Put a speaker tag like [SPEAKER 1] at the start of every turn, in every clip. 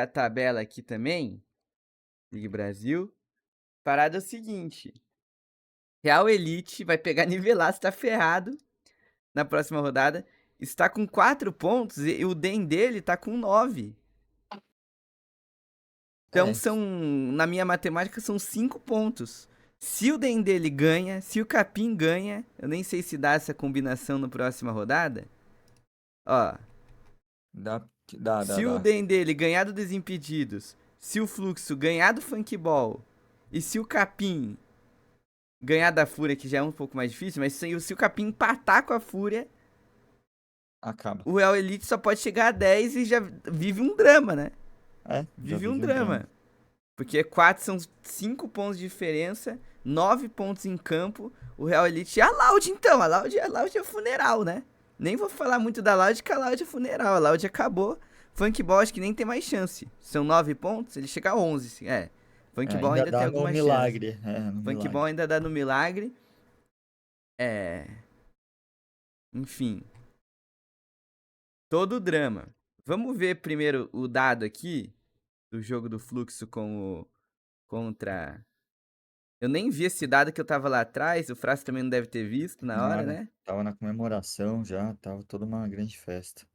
[SPEAKER 1] a tabela aqui também, Ligue Brasil. Parada é o seguinte: Real Elite vai pegar Nivelato, tá ferrado na próxima rodada. Está com 4 pontos e o DEM dele tá com 9. Então na minha matemática, são 5 pontos. Se o DEM dele ganha, se o Capim ganha, eu nem sei se dá essa combinação na próxima rodada. Ó,
[SPEAKER 2] Dá.
[SPEAKER 1] se o DEM dele ganhar do Desimpedidos, se o Fluxo ganhar do Funkball e se o Capim ganhar da Fúria, que já é um pouco mais difícil, mas se o Capim empatar com a Fúria,
[SPEAKER 2] acaba.
[SPEAKER 1] O Real Elite só pode chegar a 10 e já vive um drama, né?
[SPEAKER 2] Vive
[SPEAKER 1] um drama. Porque 4 são 5 pontos de diferença, 9 pontos em campo. O Real Elite e a Loud, então. A Loud é funeral, né? Nem vou falar muito da Loud, que a Loud é funeral. A Loud acabou. Funkball acho que nem tem mais chance. São 9 pontos, ele chega a 11. Funkball ainda tem alguma chance.
[SPEAKER 2] Milagre.
[SPEAKER 1] Funkball ainda dá no milagre. Enfim. Todo o drama. Vamos ver primeiro o dado aqui do jogo do Fluxo contra... Eu nem vi esse dado que eu tava lá atrás, o Frasco também não deve ter visto na hora, né?
[SPEAKER 2] Tava na comemoração já, tava toda uma grande festa.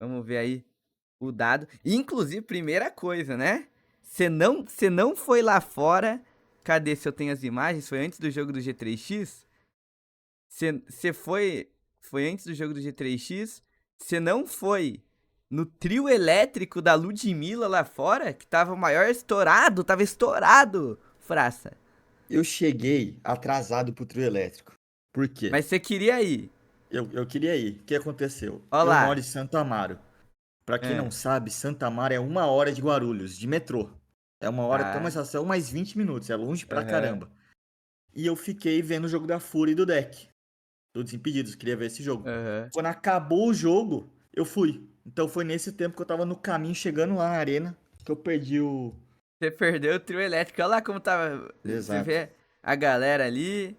[SPEAKER 1] Vamos ver aí o dado. Inclusive, primeira coisa, né? Você não foi lá fora. Cadê se eu tenho as imagens? Foi antes do jogo do G3X? Você foi antes do jogo do G3X? Você não foi no trio elétrico da Ludmilla lá fora? Que tava o maior estourado, Fraça.
[SPEAKER 2] Eu cheguei atrasado pro trio elétrico. Por quê?
[SPEAKER 1] Mas você queria ir.
[SPEAKER 2] Eu queria ir. O que aconteceu?
[SPEAKER 1] Olá.
[SPEAKER 2] Eu moro em Santo Amaro. Pra quem não sabe, Santo Amaro é 1 hora de Guarulhos, de metrô. É 1 hora até uma estação, mais 20 minutos. É longe pra caramba. E eu fiquei vendo o jogo da Fúria e do deck. Do Desimpedidos, queria ver esse jogo. Quando acabou o jogo, eu fui. Então foi nesse tempo que eu tava no caminho, chegando lá na arena, que eu perdi o...
[SPEAKER 1] Você perdeu o trio elétrico. Olha lá como tava.
[SPEAKER 2] Exato.
[SPEAKER 1] Você vê a galera ali.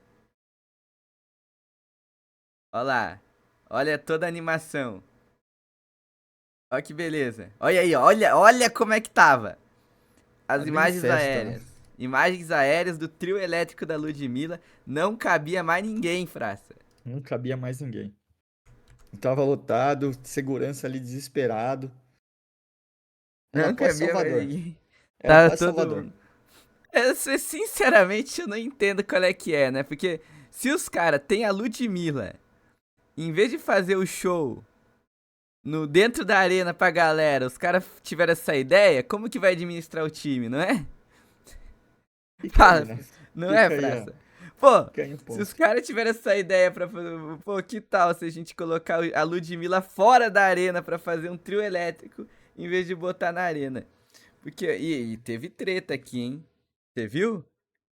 [SPEAKER 1] Olha lá. Olha toda a animação. Olha que beleza. Olha aí, olha como é que tava. As imagens aéreas. Né? Imagens aéreas do trio elétrico da Ludmilla. Não cabia mais ninguém, Fraça.
[SPEAKER 2] Não cabia mais ninguém. Tava lotado, segurança ali desesperado.
[SPEAKER 1] Não cabia mais ninguém.
[SPEAKER 2] Era quase Salvador.
[SPEAKER 1] Sinceramente, eu não entendo qual é que é, né? Porque se os caras têm a Ludmilla, em vez de fazer o show dentro da arena pra galera, os caras tiveram essa ideia, como que vai administrar o time, não é? Fala, não é, Fraça? Pô, se os caras tiveram essa ideia pra fazer... Pô, que tal se a gente colocar a Ludmilla fora da arena pra fazer um trio elétrico, em vez de botar na arena? Porque, e teve treta aqui, hein? Você viu?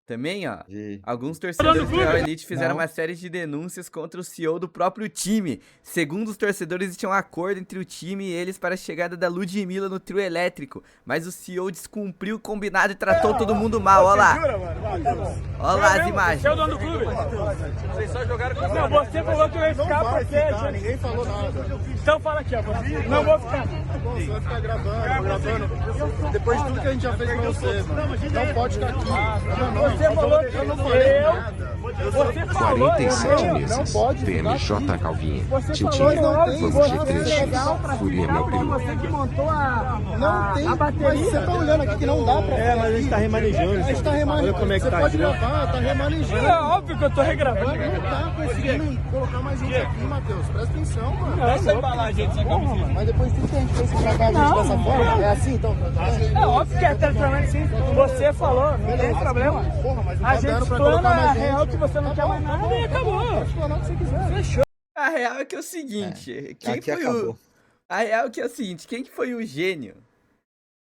[SPEAKER 1] Também, ó. Alguns torcedores do Real Elite fizeram uma série de denúncias contra o CEO do próprio time. Segundo os torcedores, existia um acordo entre o time e eles para a chegada da Ludmilla no trio elétrico. Mas o CEO descumpriu o combinado e tratou todo mundo mal. Olha lá. Olha lá as imagens.
[SPEAKER 3] Você é o dono do clube? Vocês só jogaram com... Não, você falou que eu ia ficar porque... Ninguém falou nada. Então fala aqui, ó. Não vou ficar.
[SPEAKER 4] Você vai ficar gravando. Depois de tudo que a gente já fez com você, mano. Não pode ficar aqui.
[SPEAKER 3] Você falou que eu não falei nada. Você falou,
[SPEAKER 5] 47 meses. TMJ Calvinho. Tintinha. Vamos G3X. Fúria meu peru.
[SPEAKER 3] Você que montou
[SPEAKER 4] não tem,
[SPEAKER 3] a bateria.
[SPEAKER 4] Mas você tá olhando aqui que não dá pra...
[SPEAKER 3] mas a gente tá remanejando.
[SPEAKER 4] A gente tá remanejando.
[SPEAKER 3] Olha como é que
[SPEAKER 4] você
[SPEAKER 3] tá.
[SPEAKER 4] Pode gravar, tá remanejando.
[SPEAKER 3] É óbvio que eu tô regravando.
[SPEAKER 4] Não tá conseguindo colocar mais gente aqui, Matheus. Presta atenção, mano.
[SPEAKER 3] Essa embalagem sem camiseta.
[SPEAKER 4] Mas depois de tudo que a gente fez pra cá, a gente dessa forma, é assim, então?
[SPEAKER 3] É óbvio que é tradicionalmente sim. Você falou, não tem problema.
[SPEAKER 4] Porra, mas não
[SPEAKER 3] A
[SPEAKER 4] tá dando
[SPEAKER 3] gente
[SPEAKER 4] pra colocar
[SPEAKER 3] plana
[SPEAKER 4] mais
[SPEAKER 3] a
[SPEAKER 4] gente.
[SPEAKER 3] real que você não quer mais nada e acabou.
[SPEAKER 4] Pode planar o que você quiser.
[SPEAKER 3] Fechou.
[SPEAKER 1] A real é que é o seguinte. A real é que é o seguinte. Quem que foi o gênio?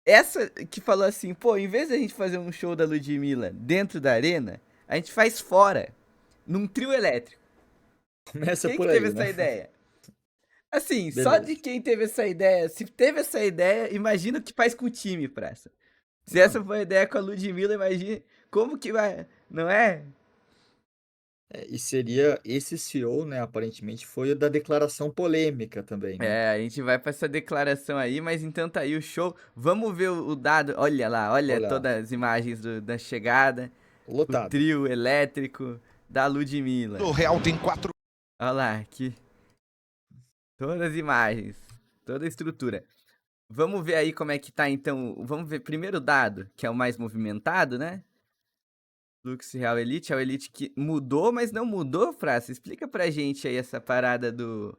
[SPEAKER 1] Essa que falou assim, pô, em vez da gente fazer um show da Ludmilla dentro da arena, a gente faz fora, num trio elétrico.
[SPEAKER 2] Começa
[SPEAKER 1] Quem
[SPEAKER 2] por
[SPEAKER 1] que
[SPEAKER 2] aí,
[SPEAKER 1] teve
[SPEAKER 2] né?
[SPEAKER 1] essa ideia? Assim,
[SPEAKER 2] Beleza.
[SPEAKER 1] só de quem teve essa ideia, se teve essa ideia, imagina o que faz com o time, praça. Se essa foi a ideia com a Ludmilla, imagina como que vai, não é?
[SPEAKER 2] E seria esse CEO, né? Aparentemente foi o da declaração polêmica também, né?
[SPEAKER 1] A gente vai pra essa declaração aí, mas então tá aí o show. Vamos ver o dado. Olha lá, olha
[SPEAKER 2] Olha,
[SPEAKER 1] todas as imagens da chegada. O
[SPEAKER 2] lotado.
[SPEAKER 1] trio elétrico da Ludmilla.
[SPEAKER 5] O Real tem 4.
[SPEAKER 1] Olha lá, aqui. Todas as imagens. Toda a estrutura. Vamos ver aí como é que tá, então. Vamos ver primeiro o dado, que é o mais movimentado, né? Fluxo Real Elite. É o Elite que mudou, mas não mudou, Fraça? Explica pra gente aí essa parada dos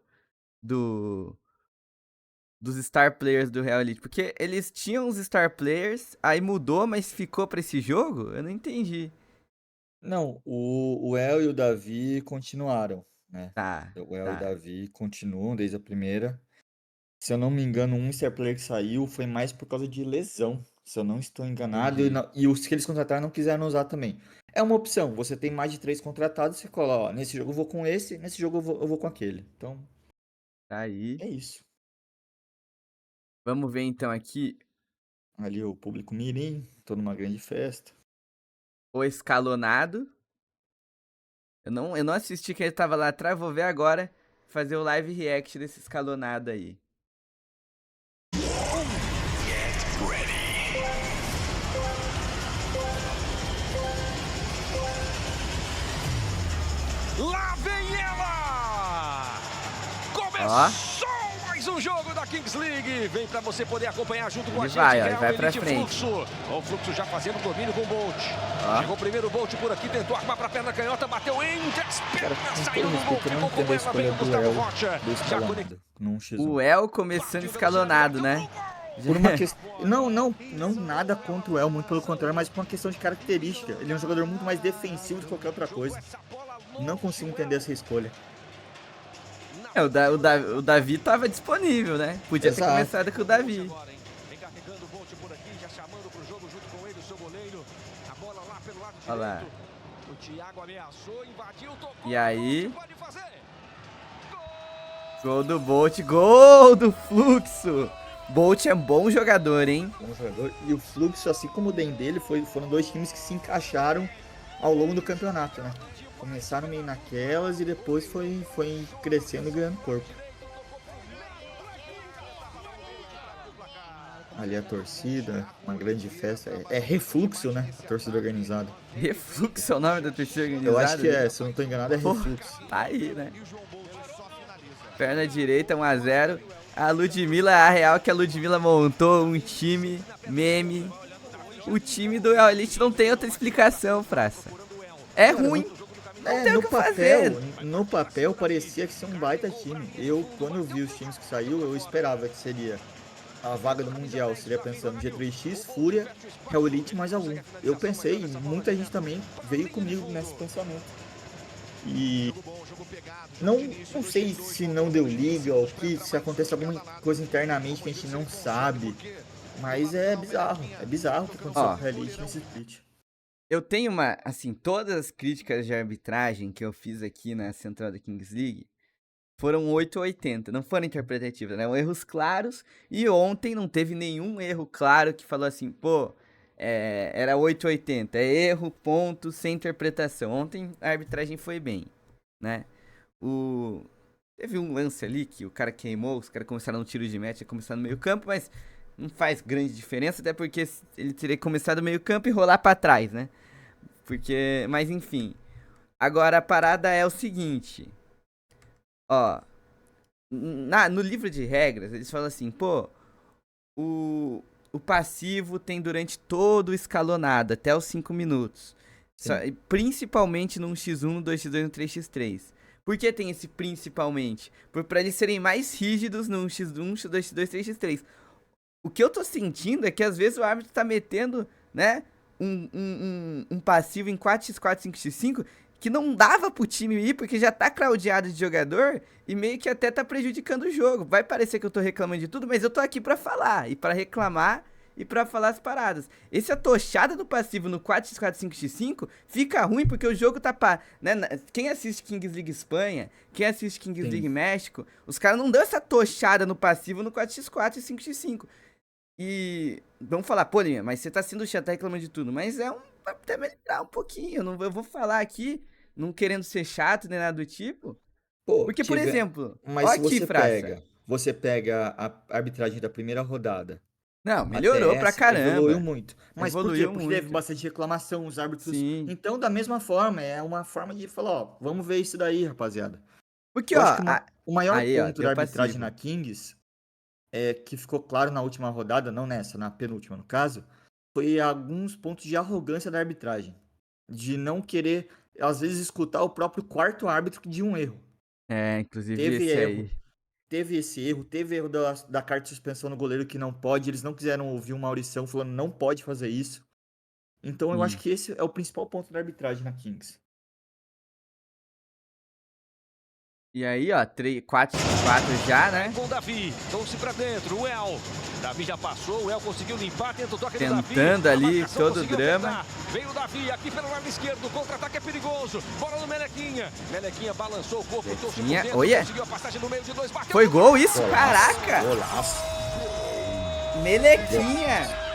[SPEAKER 1] Star Players do Real Elite. Porque eles tinham os Star Players, aí mudou, mas ficou pra esse jogo? Eu não entendi.
[SPEAKER 2] Não, o El e o Davi continuaram, né?
[SPEAKER 1] Tá,
[SPEAKER 2] O El e o
[SPEAKER 1] tá.
[SPEAKER 2] Davi continuam desde a primeira. Se eu não me engano, um Star Player que saiu foi mais por causa de lesão. Se eu não estou enganado.
[SPEAKER 1] Entendi.
[SPEAKER 2] E os que eles contrataram não quiseram usar também. É uma opção. Você tem mais de 3 contratados, você coloca, ó, nesse jogo eu vou com esse, nesse jogo eu vou com aquele. Então,
[SPEAKER 1] Tá aí.
[SPEAKER 2] é isso.
[SPEAKER 1] Vamos ver então aqui
[SPEAKER 2] Ali o público mirim, tô numa grande festa.
[SPEAKER 1] o escalonado. Eu não assisti que ele tava lá atrás, vou ver agora. Fazer o live react desse escalonado aí.
[SPEAKER 6] Lá vem ela! Começou mais um jogo da Kings League. Vem pra você poder acompanhar junto com a
[SPEAKER 1] Ele
[SPEAKER 6] gente.
[SPEAKER 1] vai, ó, ele
[SPEAKER 6] Real
[SPEAKER 1] vai pra
[SPEAKER 6] Elite
[SPEAKER 1] frente.
[SPEAKER 6] Fluxo. O Fluxo já fazendo domínio com o Bolt.
[SPEAKER 1] Ó.
[SPEAKER 6] Chegou o primeiro Bolt por aqui, tentou armar pra perna canhota, bateu entre as pernas,
[SPEAKER 2] Com
[SPEAKER 6] saiu
[SPEAKER 2] todo
[SPEAKER 6] no gol,
[SPEAKER 2] respeito, eu não
[SPEAKER 6] ficou com
[SPEAKER 2] entendo a
[SPEAKER 6] ela, veio
[SPEAKER 2] escolha
[SPEAKER 6] o
[SPEAKER 2] do
[SPEAKER 6] Gustavo
[SPEAKER 2] El
[SPEAKER 6] Rocha.
[SPEAKER 2] do
[SPEAKER 6] Já conectou.
[SPEAKER 2] escalonado, num X1.
[SPEAKER 1] O El começando escalonado, né?
[SPEAKER 2] Por uma questão. Não nada contra o El, muito pelo contrário, mas por uma questão de característica. Ele é um jogador muito mais defensivo do que qualquer outra coisa. Não consigo entender essa escolha.
[SPEAKER 1] O Davi tava disponível, né? Podia ter
[SPEAKER 2] Exato.
[SPEAKER 1] começado com o Davi.
[SPEAKER 6] Vem carregando o Bolt por aqui, já chamando pro jogo junto com ele, o seu goleiro. A bola lá pelo lado
[SPEAKER 1] Olha lá.
[SPEAKER 6] direito. O Thiago ameaçou, invadiu, tocou.
[SPEAKER 1] E aí?
[SPEAKER 6] Pode fazer.
[SPEAKER 1] Gol do Bolt, gol do Fluxo. Bolt é bom jogador, hein?
[SPEAKER 2] Bom jogador. E o Fluxo, assim como o Dendele, foram dois times que se encaixaram ao longo do campeonato, né? Começaram meio naquelas e depois foi crescendo e ganhando corpo. Ali a torcida, uma grande festa. É Refluxo, né? A torcida organizada.
[SPEAKER 1] Refluxo é o nome da torcida organizada?
[SPEAKER 2] Eu acho que é, se eu não tô enganado, é
[SPEAKER 1] Porra.
[SPEAKER 2] Refluxo.
[SPEAKER 1] Tá aí, né? Perna direita, 1-0. A Ludmilla, a real é que a Ludmilla montou um time meme. O time do El Elite não tem outra explicação, Praça. É ruim. Não tem o que fazer.
[SPEAKER 2] No papel parecia que ser um baita time. Quando eu vi os times que saiu, eu esperava que seria a vaga do Mundial. Seria pensando G3X, Fúria, Real Elite mais algum. Eu pensei, muita gente também veio comigo nesse pensamento. E não sei se não deu liga ou se acontece alguma coisa internamente que a gente não sabe. Mas é bizarro o que aconteceu com o Real Elite nesse split.
[SPEAKER 1] Eu tenho todas as críticas de arbitragem que eu fiz aqui na central da Kings League foram 880, não foram interpretativas, né? Eram erros claros e ontem não teve nenhum erro claro que falou assim, pô, era 880, é erro, ponto, sem interpretação. Ontem a arbitragem foi bem, né? Teve um lance ali que o cara queimou, os caras começaram no tiro de meta, começaram no meio campo, mas não faz grande diferença, até porque ele teria começado no meio campo e rolar pra trás, né? Mas enfim. Agora a parada é o seguinte. Ó. No livro de regras, eles falam assim, pô, o passivo tem durante todo o escalonado, até os 5 minutos. Principalmente num X1, no 2x2 no 3x3. Por que tem esse principalmente? Pra eles serem mais rígidos num X1, X2, X2, 3x3. O que eu tô sentindo é que às vezes o árbitro tá metendo, né, um passivo em 4x4, 5x5 que não dava pro time ir porque já tá craudiado de jogador e meio que até tá prejudicando o jogo. Vai parecer que eu tô reclamando de tudo, mas eu tô aqui pra falar e pra reclamar e pra falar as paradas. Esse atochada do passivo no 4x4, 5x5 fica ruim porque o jogo tá né, quem assiste Kings League Espanha, quem assiste Kings League México, os caras não dão essa tochada no passivo no 4x4 e 5x5. E vamos falar, pô, Linha, mas você tá sendo chato, tá reclamando de tudo. Mas até melhorar um pouquinho. Eu vou falar aqui, não querendo ser chato nem nada do tipo.
[SPEAKER 2] Pô,
[SPEAKER 1] Porque, por exemplo,
[SPEAKER 2] mas
[SPEAKER 1] ó
[SPEAKER 2] se
[SPEAKER 1] aqui, Fraça.
[SPEAKER 2] você pega a arbitragem da primeira rodada,
[SPEAKER 1] Não,
[SPEAKER 2] até
[SPEAKER 1] melhorou pra
[SPEAKER 2] essa, evoluiu
[SPEAKER 1] caramba.
[SPEAKER 2] muito. Mas por quê?
[SPEAKER 1] Evoluiu
[SPEAKER 2] Porque teve
[SPEAKER 1] muito.
[SPEAKER 2] bastante reclamação, os árbitros.
[SPEAKER 1] Sim.
[SPEAKER 2] Então, da mesma forma, é uma forma de falar, ó, vamos ver isso daí, rapaziada.
[SPEAKER 1] Porque,
[SPEAKER 2] Eu
[SPEAKER 1] ó,
[SPEAKER 2] acho que o maior
[SPEAKER 1] aí, ó,
[SPEAKER 2] ponto da
[SPEAKER 1] deu
[SPEAKER 2] arbitragem
[SPEAKER 1] passivo.
[SPEAKER 2] na Kings, que ficou claro na última rodada, não nessa, na penúltima no caso, foi alguns pontos de arrogância da arbitragem. De não querer, às vezes, escutar o próprio quarto árbitro de um erro.
[SPEAKER 1] É, inclusive
[SPEAKER 2] Teve
[SPEAKER 1] esse
[SPEAKER 2] erro,
[SPEAKER 1] aí.
[SPEAKER 2] teve erro da carta de suspensão no goleiro que não pode, eles não quiseram ouvir o Maurição falando não pode fazer isso. Então eu acho
[SPEAKER 1] Sim.
[SPEAKER 2] que esse é o principal ponto da arbitragem na Kings.
[SPEAKER 1] E aí, ó, 4x4 já, né?
[SPEAKER 6] Com o Davi, trouxe pra dentro, o El. Davi já passou, o El conseguiu limpar, tenta o toque do Davi.
[SPEAKER 1] Tentando
[SPEAKER 6] A
[SPEAKER 1] ali
[SPEAKER 6] marcação
[SPEAKER 1] todo o
[SPEAKER 6] conseguiu
[SPEAKER 1] drama.
[SPEAKER 6] apertar. Veio o Davi aqui pelo lado esquerdo, o contra-ataque é perigoso. Bola no Melequinha. Melequinha balançou o corpo, trouxe por
[SPEAKER 1] Melequinha,
[SPEAKER 6] dentro,
[SPEAKER 1] olha.
[SPEAKER 6] conseguiu a passagem no meio de dois, bateu.
[SPEAKER 1] Foi gol isso?
[SPEAKER 2] Golaço,
[SPEAKER 1] Caraca!
[SPEAKER 2] Golaço.
[SPEAKER 1] Melequinha!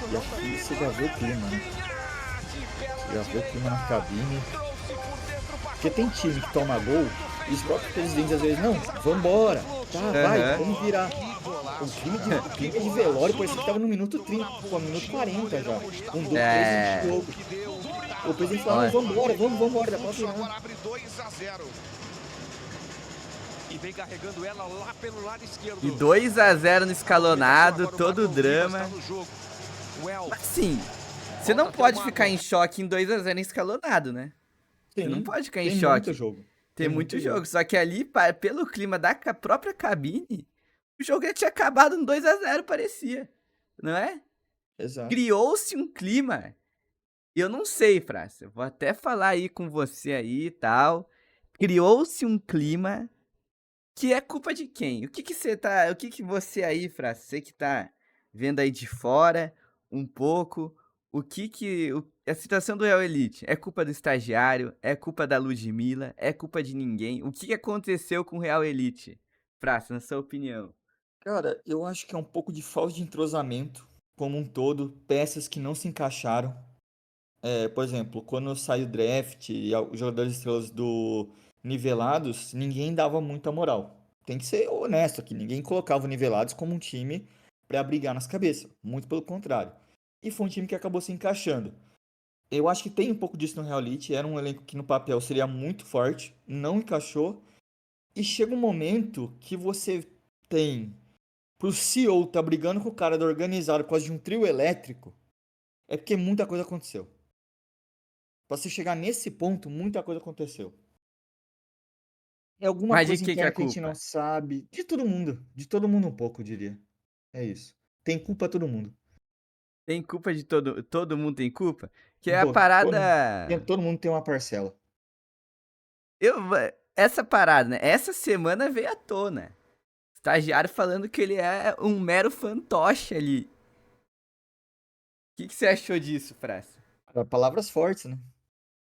[SPEAKER 2] E aqui você já vê o clima, né? Você já vê o clima na cabine. Porque tem time que toma gol e os próprios presidentes às vezes, não, vambora, tá, vai, vamos virar. O clima de velório parecia que tava no minuto 30, pô, no minuto 40 já. Com 2 de jogo. O presidente falou, não, vambora, dá pra virar.
[SPEAKER 6] E vem carregando ela lá pelo lado esquerdo.
[SPEAKER 1] E 2x0 no escalonado, todo o drama. Mas sim, você não pode ficar em choque em 2x0 escalonado, né? Você não pode ficar em
[SPEAKER 2] Tem
[SPEAKER 1] choque.
[SPEAKER 2] muito jogo.
[SPEAKER 1] Tem muito jogo. Só que ali, pelo clima da própria cabine, o jogo já tinha acabado no 2x0, parecia. Não é?
[SPEAKER 2] Exato.
[SPEAKER 1] Criou-se um clima. Eu não sei, França. Eu vou até falar aí com você aí e tal. Criou-se um clima que é culpa de quem? O que que você aí, França, você que tá vendo aí de fora um pouco, a situação do Real Elite é culpa do estagiário, é culpa da Ludmilla, é culpa de ninguém? O que aconteceu com o Real Elite? França, na sua opinião.
[SPEAKER 2] Cara, eu acho que é um pouco de falta de entrosamento como um todo, peças que não se encaixaram. Por exemplo, quando saiu o draft e os jogadores estrelas do Nivelados, ninguém dava muita moral. Tem que ser honesto aqui, ninguém colocava o Nivelados como um time pra brigar nas cabeças, muito pelo contrário. E foi um time que acabou se encaixando. Eu acho que tem um pouco disso no Real Elite, era um elenco que no papel seria muito forte, não encaixou. E chega um momento que você tem pro CEO tá brigando com o cara da organizada por causa de um trio elétrico, é porque muita coisa aconteceu. Pra você chegar nesse ponto, muita coisa aconteceu. É alguma
[SPEAKER 1] Mas de
[SPEAKER 2] coisa
[SPEAKER 1] que é
[SPEAKER 2] interna
[SPEAKER 1] a
[SPEAKER 2] que a gente não
[SPEAKER 1] culpa?
[SPEAKER 2] sabe. De todo mundo um pouco, eu diria. É isso. Tem culpa todo mundo.
[SPEAKER 1] Tem culpa de todo mundo tem culpa? Que é a
[SPEAKER 2] Todo,
[SPEAKER 1] parada.
[SPEAKER 2] todo mundo tem uma parcela.
[SPEAKER 1] Eu, essa parada, né? Essa semana veio à tona. Estagiário falando que ele é um mero fantoche ali. O que você achou disso, Praça?
[SPEAKER 2] Palavras fortes, né?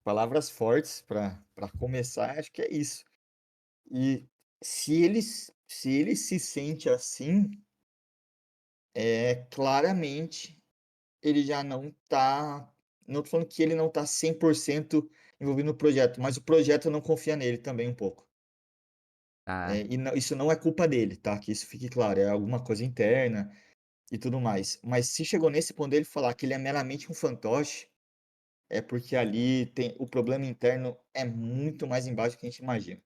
[SPEAKER 2] Palavras fortes pra começar, acho que é isso. E se ele se sente assim, claramente ele já não tá. Não tô falando que ele não tá 100% envolvido no projeto, mas o projeto não confia nele também um pouco.
[SPEAKER 1] Ah,
[SPEAKER 2] Isso não é culpa dele, tá? Que isso fique claro, é alguma coisa interna e tudo mais. Mas se chegou nesse ponto dele falar que ele é meramente um fantoche, é porque ali tem o problema interno é muito mais embaixo do que a gente imagina.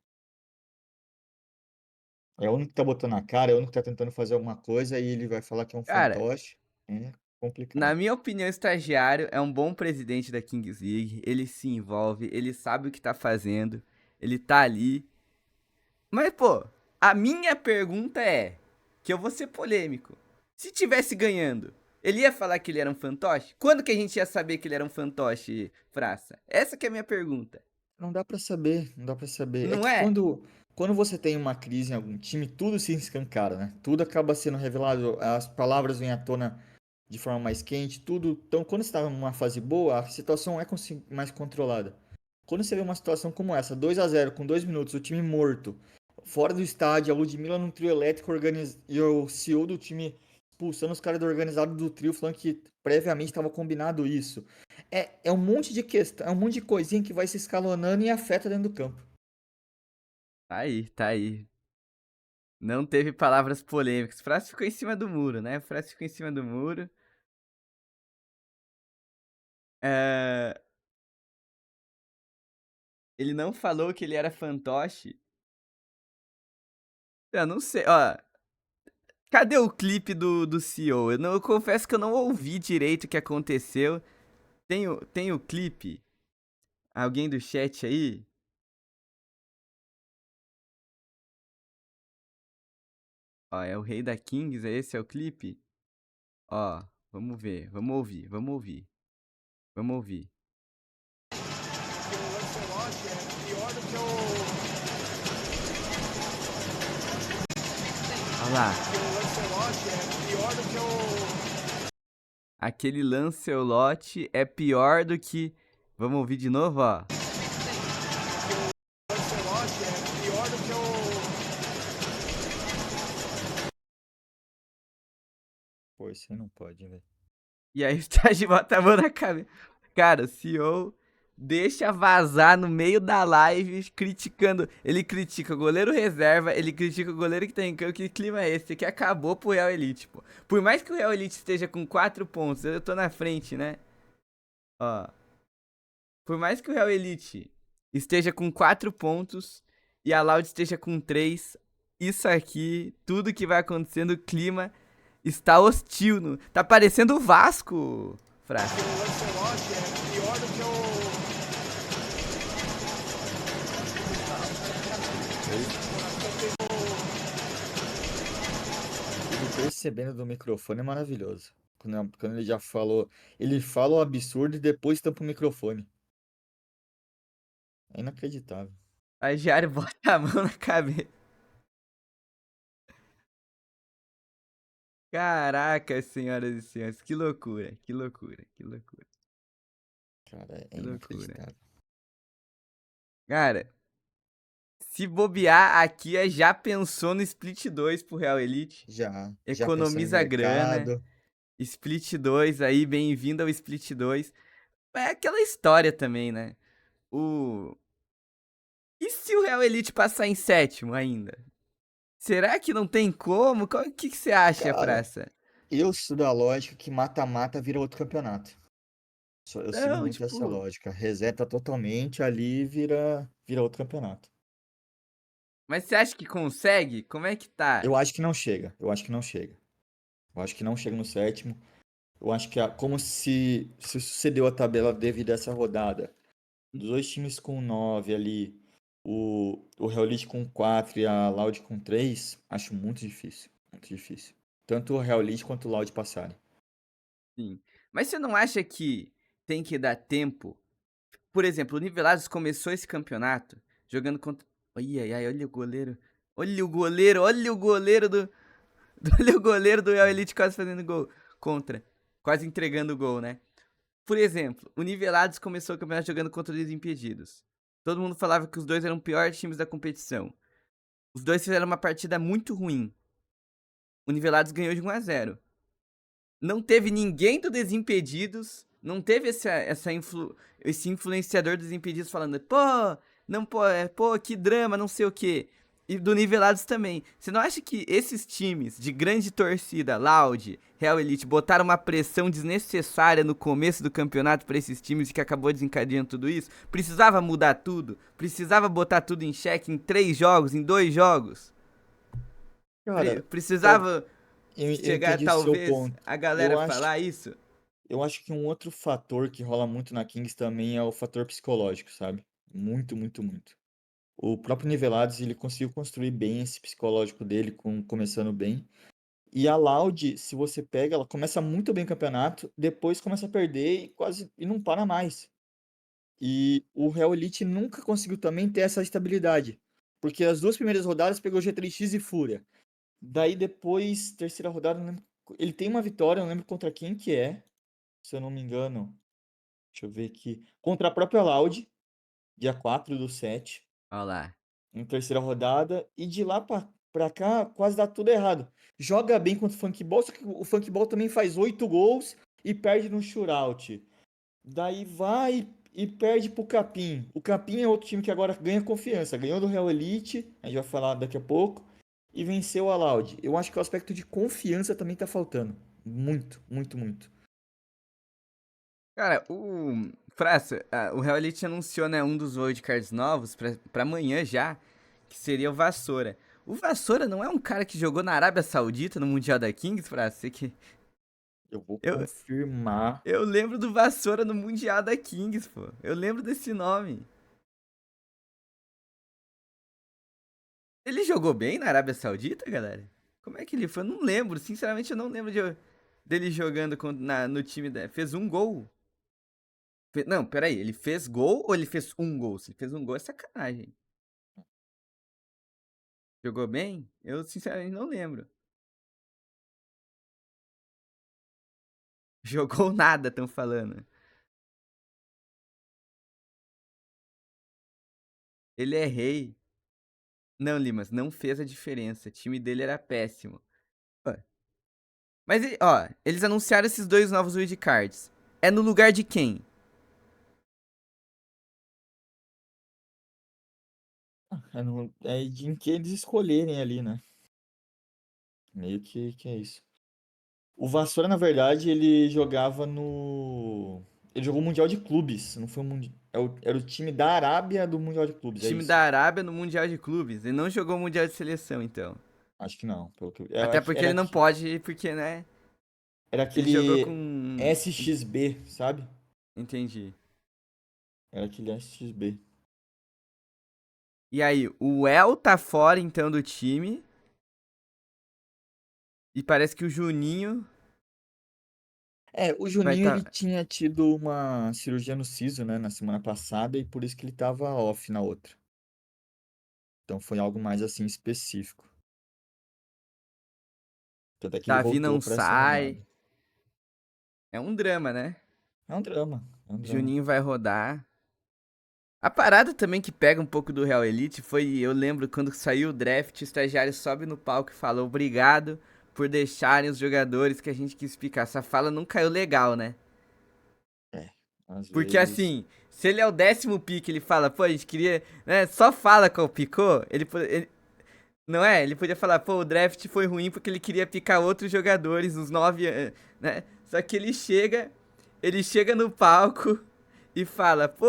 [SPEAKER 2] É o único que tá botando a cara, é o único que tá tentando fazer alguma coisa e ele vai falar que é um
[SPEAKER 1] cara,
[SPEAKER 2] fantoche. É
[SPEAKER 1] na
[SPEAKER 2] complicado.
[SPEAKER 1] minha opinião, o estagiário é um bom presidente da Kings League. Ele se envolve, ele sabe o que tá fazendo, ele tá ali. Mas, pô, a minha pergunta é, que eu vou ser polêmico. Se tivesse ganhando, ele ia falar que ele era um fantoche? Quando que a gente ia saber que ele era um fantoche, Praça? Essa que é a minha pergunta.
[SPEAKER 2] Não dá pra saber, não dá pra saber. É
[SPEAKER 1] Não
[SPEAKER 2] que
[SPEAKER 1] é?
[SPEAKER 2] quando você tem uma crise em algum time, tudo se escancara, né? Tudo acaba sendo revelado, as palavras vêm à tona de forma mais quente, tudo. Então, quando você está numa fase boa, a situação é mais controlada. Quando você vê uma situação como essa, 2-0 com 2 minutos, o time morto, fora do estádio, a Ludmilla num trio elétrico e o CEO do time expulsando os caras do organizado do trio, falando que previamente estava combinado isso. É um monte de questão, é um monte de coisinha que vai se escalonando e afeta dentro do campo.
[SPEAKER 1] Tá aí, tá aí. Não teve palavras polêmicas. O Frasco ficou em cima do muro, né? O Frasco ficou em cima do muro. É, ele não falou que ele era fantoche. Eu não sei, ó. Cadê o clipe do CEO? Eu confesso que eu não ouvi direito o que aconteceu. Tem o clipe? Alguém do chat aí? Ó, é o Rei da Kings, esse é o clipe? Ó, vamos ver, vamos ouvir, vamos ouvir. Vamos ouvir. Olha lá. Aquele Lancelot é pior do que... Vamos ouvir de novo, ó.
[SPEAKER 2] Pô, isso aí não pode, velho.
[SPEAKER 1] E aí o Stage bota a mão na cabeça. Cara, o CEO deixa vazar no meio da live criticando. Ele critica o goleiro reserva, ele critica o goleiro que tá em campo. Que clima é esse? Que acabou pro Real Elite, pô. Por mais que o Real Elite esteja com 4 pontos, eu tô na frente, né? Ó. Por mais que o Real Elite esteja com 4 pontos e a Loud esteja com 3, isso aqui, tudo que vai acontecendo, o clima está hostil. Tá parecendo o Vasco, Frasco.
[SPEAKER 2] Ele percebendo do microfone é maravilhoso. Quando ele já falou. Ele fala o absurdo e depois tampa o microfone. É inacreditável.
[SPEAKER 1] A Jairo bota a mão na cabeça. Caraca, senhoras e senhores, que loucura, que loucura, que loucura,
[SPEAKER 2] Cara, é
[SPEAKER 1] que loucura.
[SPEAKER 2] inacreditável.
[SPEAKER 1] Cara, se bobear aqui, já pensou no Split 2 pro Real Elite?
[SPEAKER 2] Já pensou em
[SPEAKER 1] Economiza grana.
[SPEAKER 2] mercado.
[SPEAKER 1] Split 2 aí, bem-vindo ao Split 2. É aquela história também, né? E se o Real Elite passar em sétimo ainda? Será que não tem como? O que você acha,
[SPEAKER 2] Cara,
[SPEAKER 1] Praça?
[SPEAKER 2] eu sou da lógica que mata-mata vira outro campeonato. Eu sigo
[SPEAKER 1] Não,
[SPEAKER 2] muito essa
[SPEAKER 1] tipo...
[SPEAKER 2] lógica. Reseta totalmente ali e vira outro campeonato.
[SPEAKER 1] Mas você acha que consegue? Como é que tá?
[SPEAKER 2] Eu acho que não chega. Eu acho que não chega. Eu acho que não chega no sétimo. Eu acho que como se sucedeu a tabela devido a essa rodada. Dos dois times com 9 ali, o Real Elite com 4 e a Loud com 3, acho muito difícil. Muito difícil. Tanto o Real Elite quanto o Loud passarem.
[SPEAKER 1] Sim. Mas você não acha que tem que dar tempo? Por exemplo, o Nivelados começou esse campeonato jogando contra... Ai, ai, ai, olha o goleiro. Olha o goleiro, olha o goleiro do... Olha o goleiro do Real Elite quase fazendo gol. Contra. Quase entregando o gol, né? Por exemplo, o Nivelados começou o campeonato jogando contra os Desimpedidos. Todo mundo falava que os dois eram os piores times da competição. Os dois fizeram uma partida muito ruim. O Nivelados ganhou de 1-0. Não teve ninguém do Desimpedidos. Não teve esse influenciador dos Desimpedidos falando, pô, não, pô, que drama, não sei o quê. E do Nivelados também. Você não acha que esses times de grande torcida, Loud, Real Elite, botaram uma pressão desnecessária no começo do campeonato pra esses times e que acabou desencadeando tudo isso? Precisava mudar tudo? Precisava botar tudo em xeque em 3 jogos, em 2 jogos?
[SPEAKER 2] Cara,
[SPEAKER 1] Precisava
[SPEAKER 2] eu
[SPEAKER 1] chegar,
[SPEAKER 2] entendi o seu
[SPEAKER 1] talvez,
[SPEAKER 2] ponto.
[SPEAKER 1] a
[SPEAKER 2] Eu
[SPEAKER 1] galera
[SPEAKER 2] acho,
[SPEAKER 1] falar isso?
[SPEAKER 2] eu acho que um outro fator que rola muito na Kings também é o fator psicológico, sabe? Muito, muito, muito. O próprio Nivelados, ele conseguiu construir bem esse psicológico dele, começando bem. E a Loud, se você pega, ela começa muito bem o campeonato, depois começa a perder e não para mais. E o Real Elite nunca conseguiu também ter essa estabilidade. Porque as duas primeiras rodadas pegou G3X e Fúria. Daí depois, terceira rodada, não lembro, ele tem uma vitória, não lembro contra quem que é, se eu não me engano. Deixa eu ver aqui. Contra a própria Loud, dia 4/7,
[SPEAKER 1] Olha lá.
[SPEAKER 2] em terceira rodada. E de lá pra cá, quase dá tudo errado. Joga bem contra o Funkball, só que o Funkball também faz 8 gols e perde no shootout. Daí vai e perde pro Capim. O Capim é outro time que agora ganha confiança. Ganhou do Real Elite, a gente vai falar daqui a pouco, e venceu a Loud. Eu acho que o aspecto de confiança também tá faltando. Muito, muito, muito.
[SPEAKER 1] Cara, Fraça, o Real Elite anunciou, né, um dos wildcards novos pra amanhã já, que seria o Vassoura. O Vassoura não é um cara que jogou na Arábia Saudita no Mundial da Kings, Fraça?
[SPEAKER 2] Eu vou
[SPEAKER 1] Eu,
[SPEAKER 2] confirmar.
[SPEAKER 1] eu lembro do Vassoura no Mundial da Kings, pô. Eu lembro desse nome. Ele jogou bem na Arábia Saudita, galera? Como é que ele foi? Eu não lembro, sinceramente eu não lembro dele jogando no time da... Fez um gol. Não, peraí, ele fez gol ou ele fez um gol? Se ele fez um gol é sacanagem. Jogou bem? Eu sinceramente não lembro. Jogou nada, tão falando. Ele é rei. Não, Limas, não fez a diferença. O time dele era péssimo. Ó, mas, ó, eles anunciaram esses dois novos wildcards. É no lugar de quem?
[SPEAKER 2] É de quem eles escolherem ali, né? Meio que é isso. O Vassoura, na verdade, ele jogava no. Ele jogou o Mundial de Clubes, não foi o Mundial. Era o time da Arábia do Mundial de Clubes, é
[SPEAKER 1] Time
[SPEAKER 2] isso.
[SPEAKER 1] da Arábia no Mundial de Clubes. Ele não jogou o Mundial de Seleção, então.
[SPEAKER 2] Acho que não.
[SPEAKER 1] Até porque ele não pode, porque, né?
[SPEAKER 2] Era
[SPEAKER 1] Ele jogou
[SPEAKER 2] aquele
[SPEAKER 1] com.
[SPEAKER 2] SXB, sabe?
[SPEAKER 1] Entendi.
[SPEAKER 2] Era aquele SXB.
[SPEAKER 1] E aí, o El tá fora, então, do time. E parece que o Juninho
[SPEAKER 2] O
[SPEAKER 1] vai
[SPEAKER 2] Juninho, ele
[SPEAKER 1] tá.
[SPEAKER 2] tinha tido uma cirurgia no siso, né, na semana passada, e por isso que ele tava off na outra. Então foi algo mais assim específico. Tanto é que ele
[SPEAKER 1] Davi
[SPEAKER 2] voltou
[SPEAKER 1] não
[SPEAKER 2] pra essa
[SPEAKER 1] sai.
[SPEAKER 2] rodada.
[SPEAKER 1] É um drama, né?
[SPEAKER 2] É um drama, é um drama.
[SPEAKER 1] Juninho vai rodar. A parada também que pega um pouco do Real Elite foi, eu lembro quando saiu o draft, o estagiário sobe no palco e fala obrigado por deixarem os jogadores que a gente quis picar. Essa fala não caiu legal, né?
[SPEAKER 2] Às
[SPEAKER 1] Porque
[SPEAKER 2] vezes.
[SPEAKER 1] assim, se ele é o 10º pick, ele fala, pô, a gente queria, né, só fala qual picou, não é? Ele podia falar, pô, o draft foi ruim porque ele queria picar outros jogadores, os 9, né? Só que ele chega no palco e fala, pô,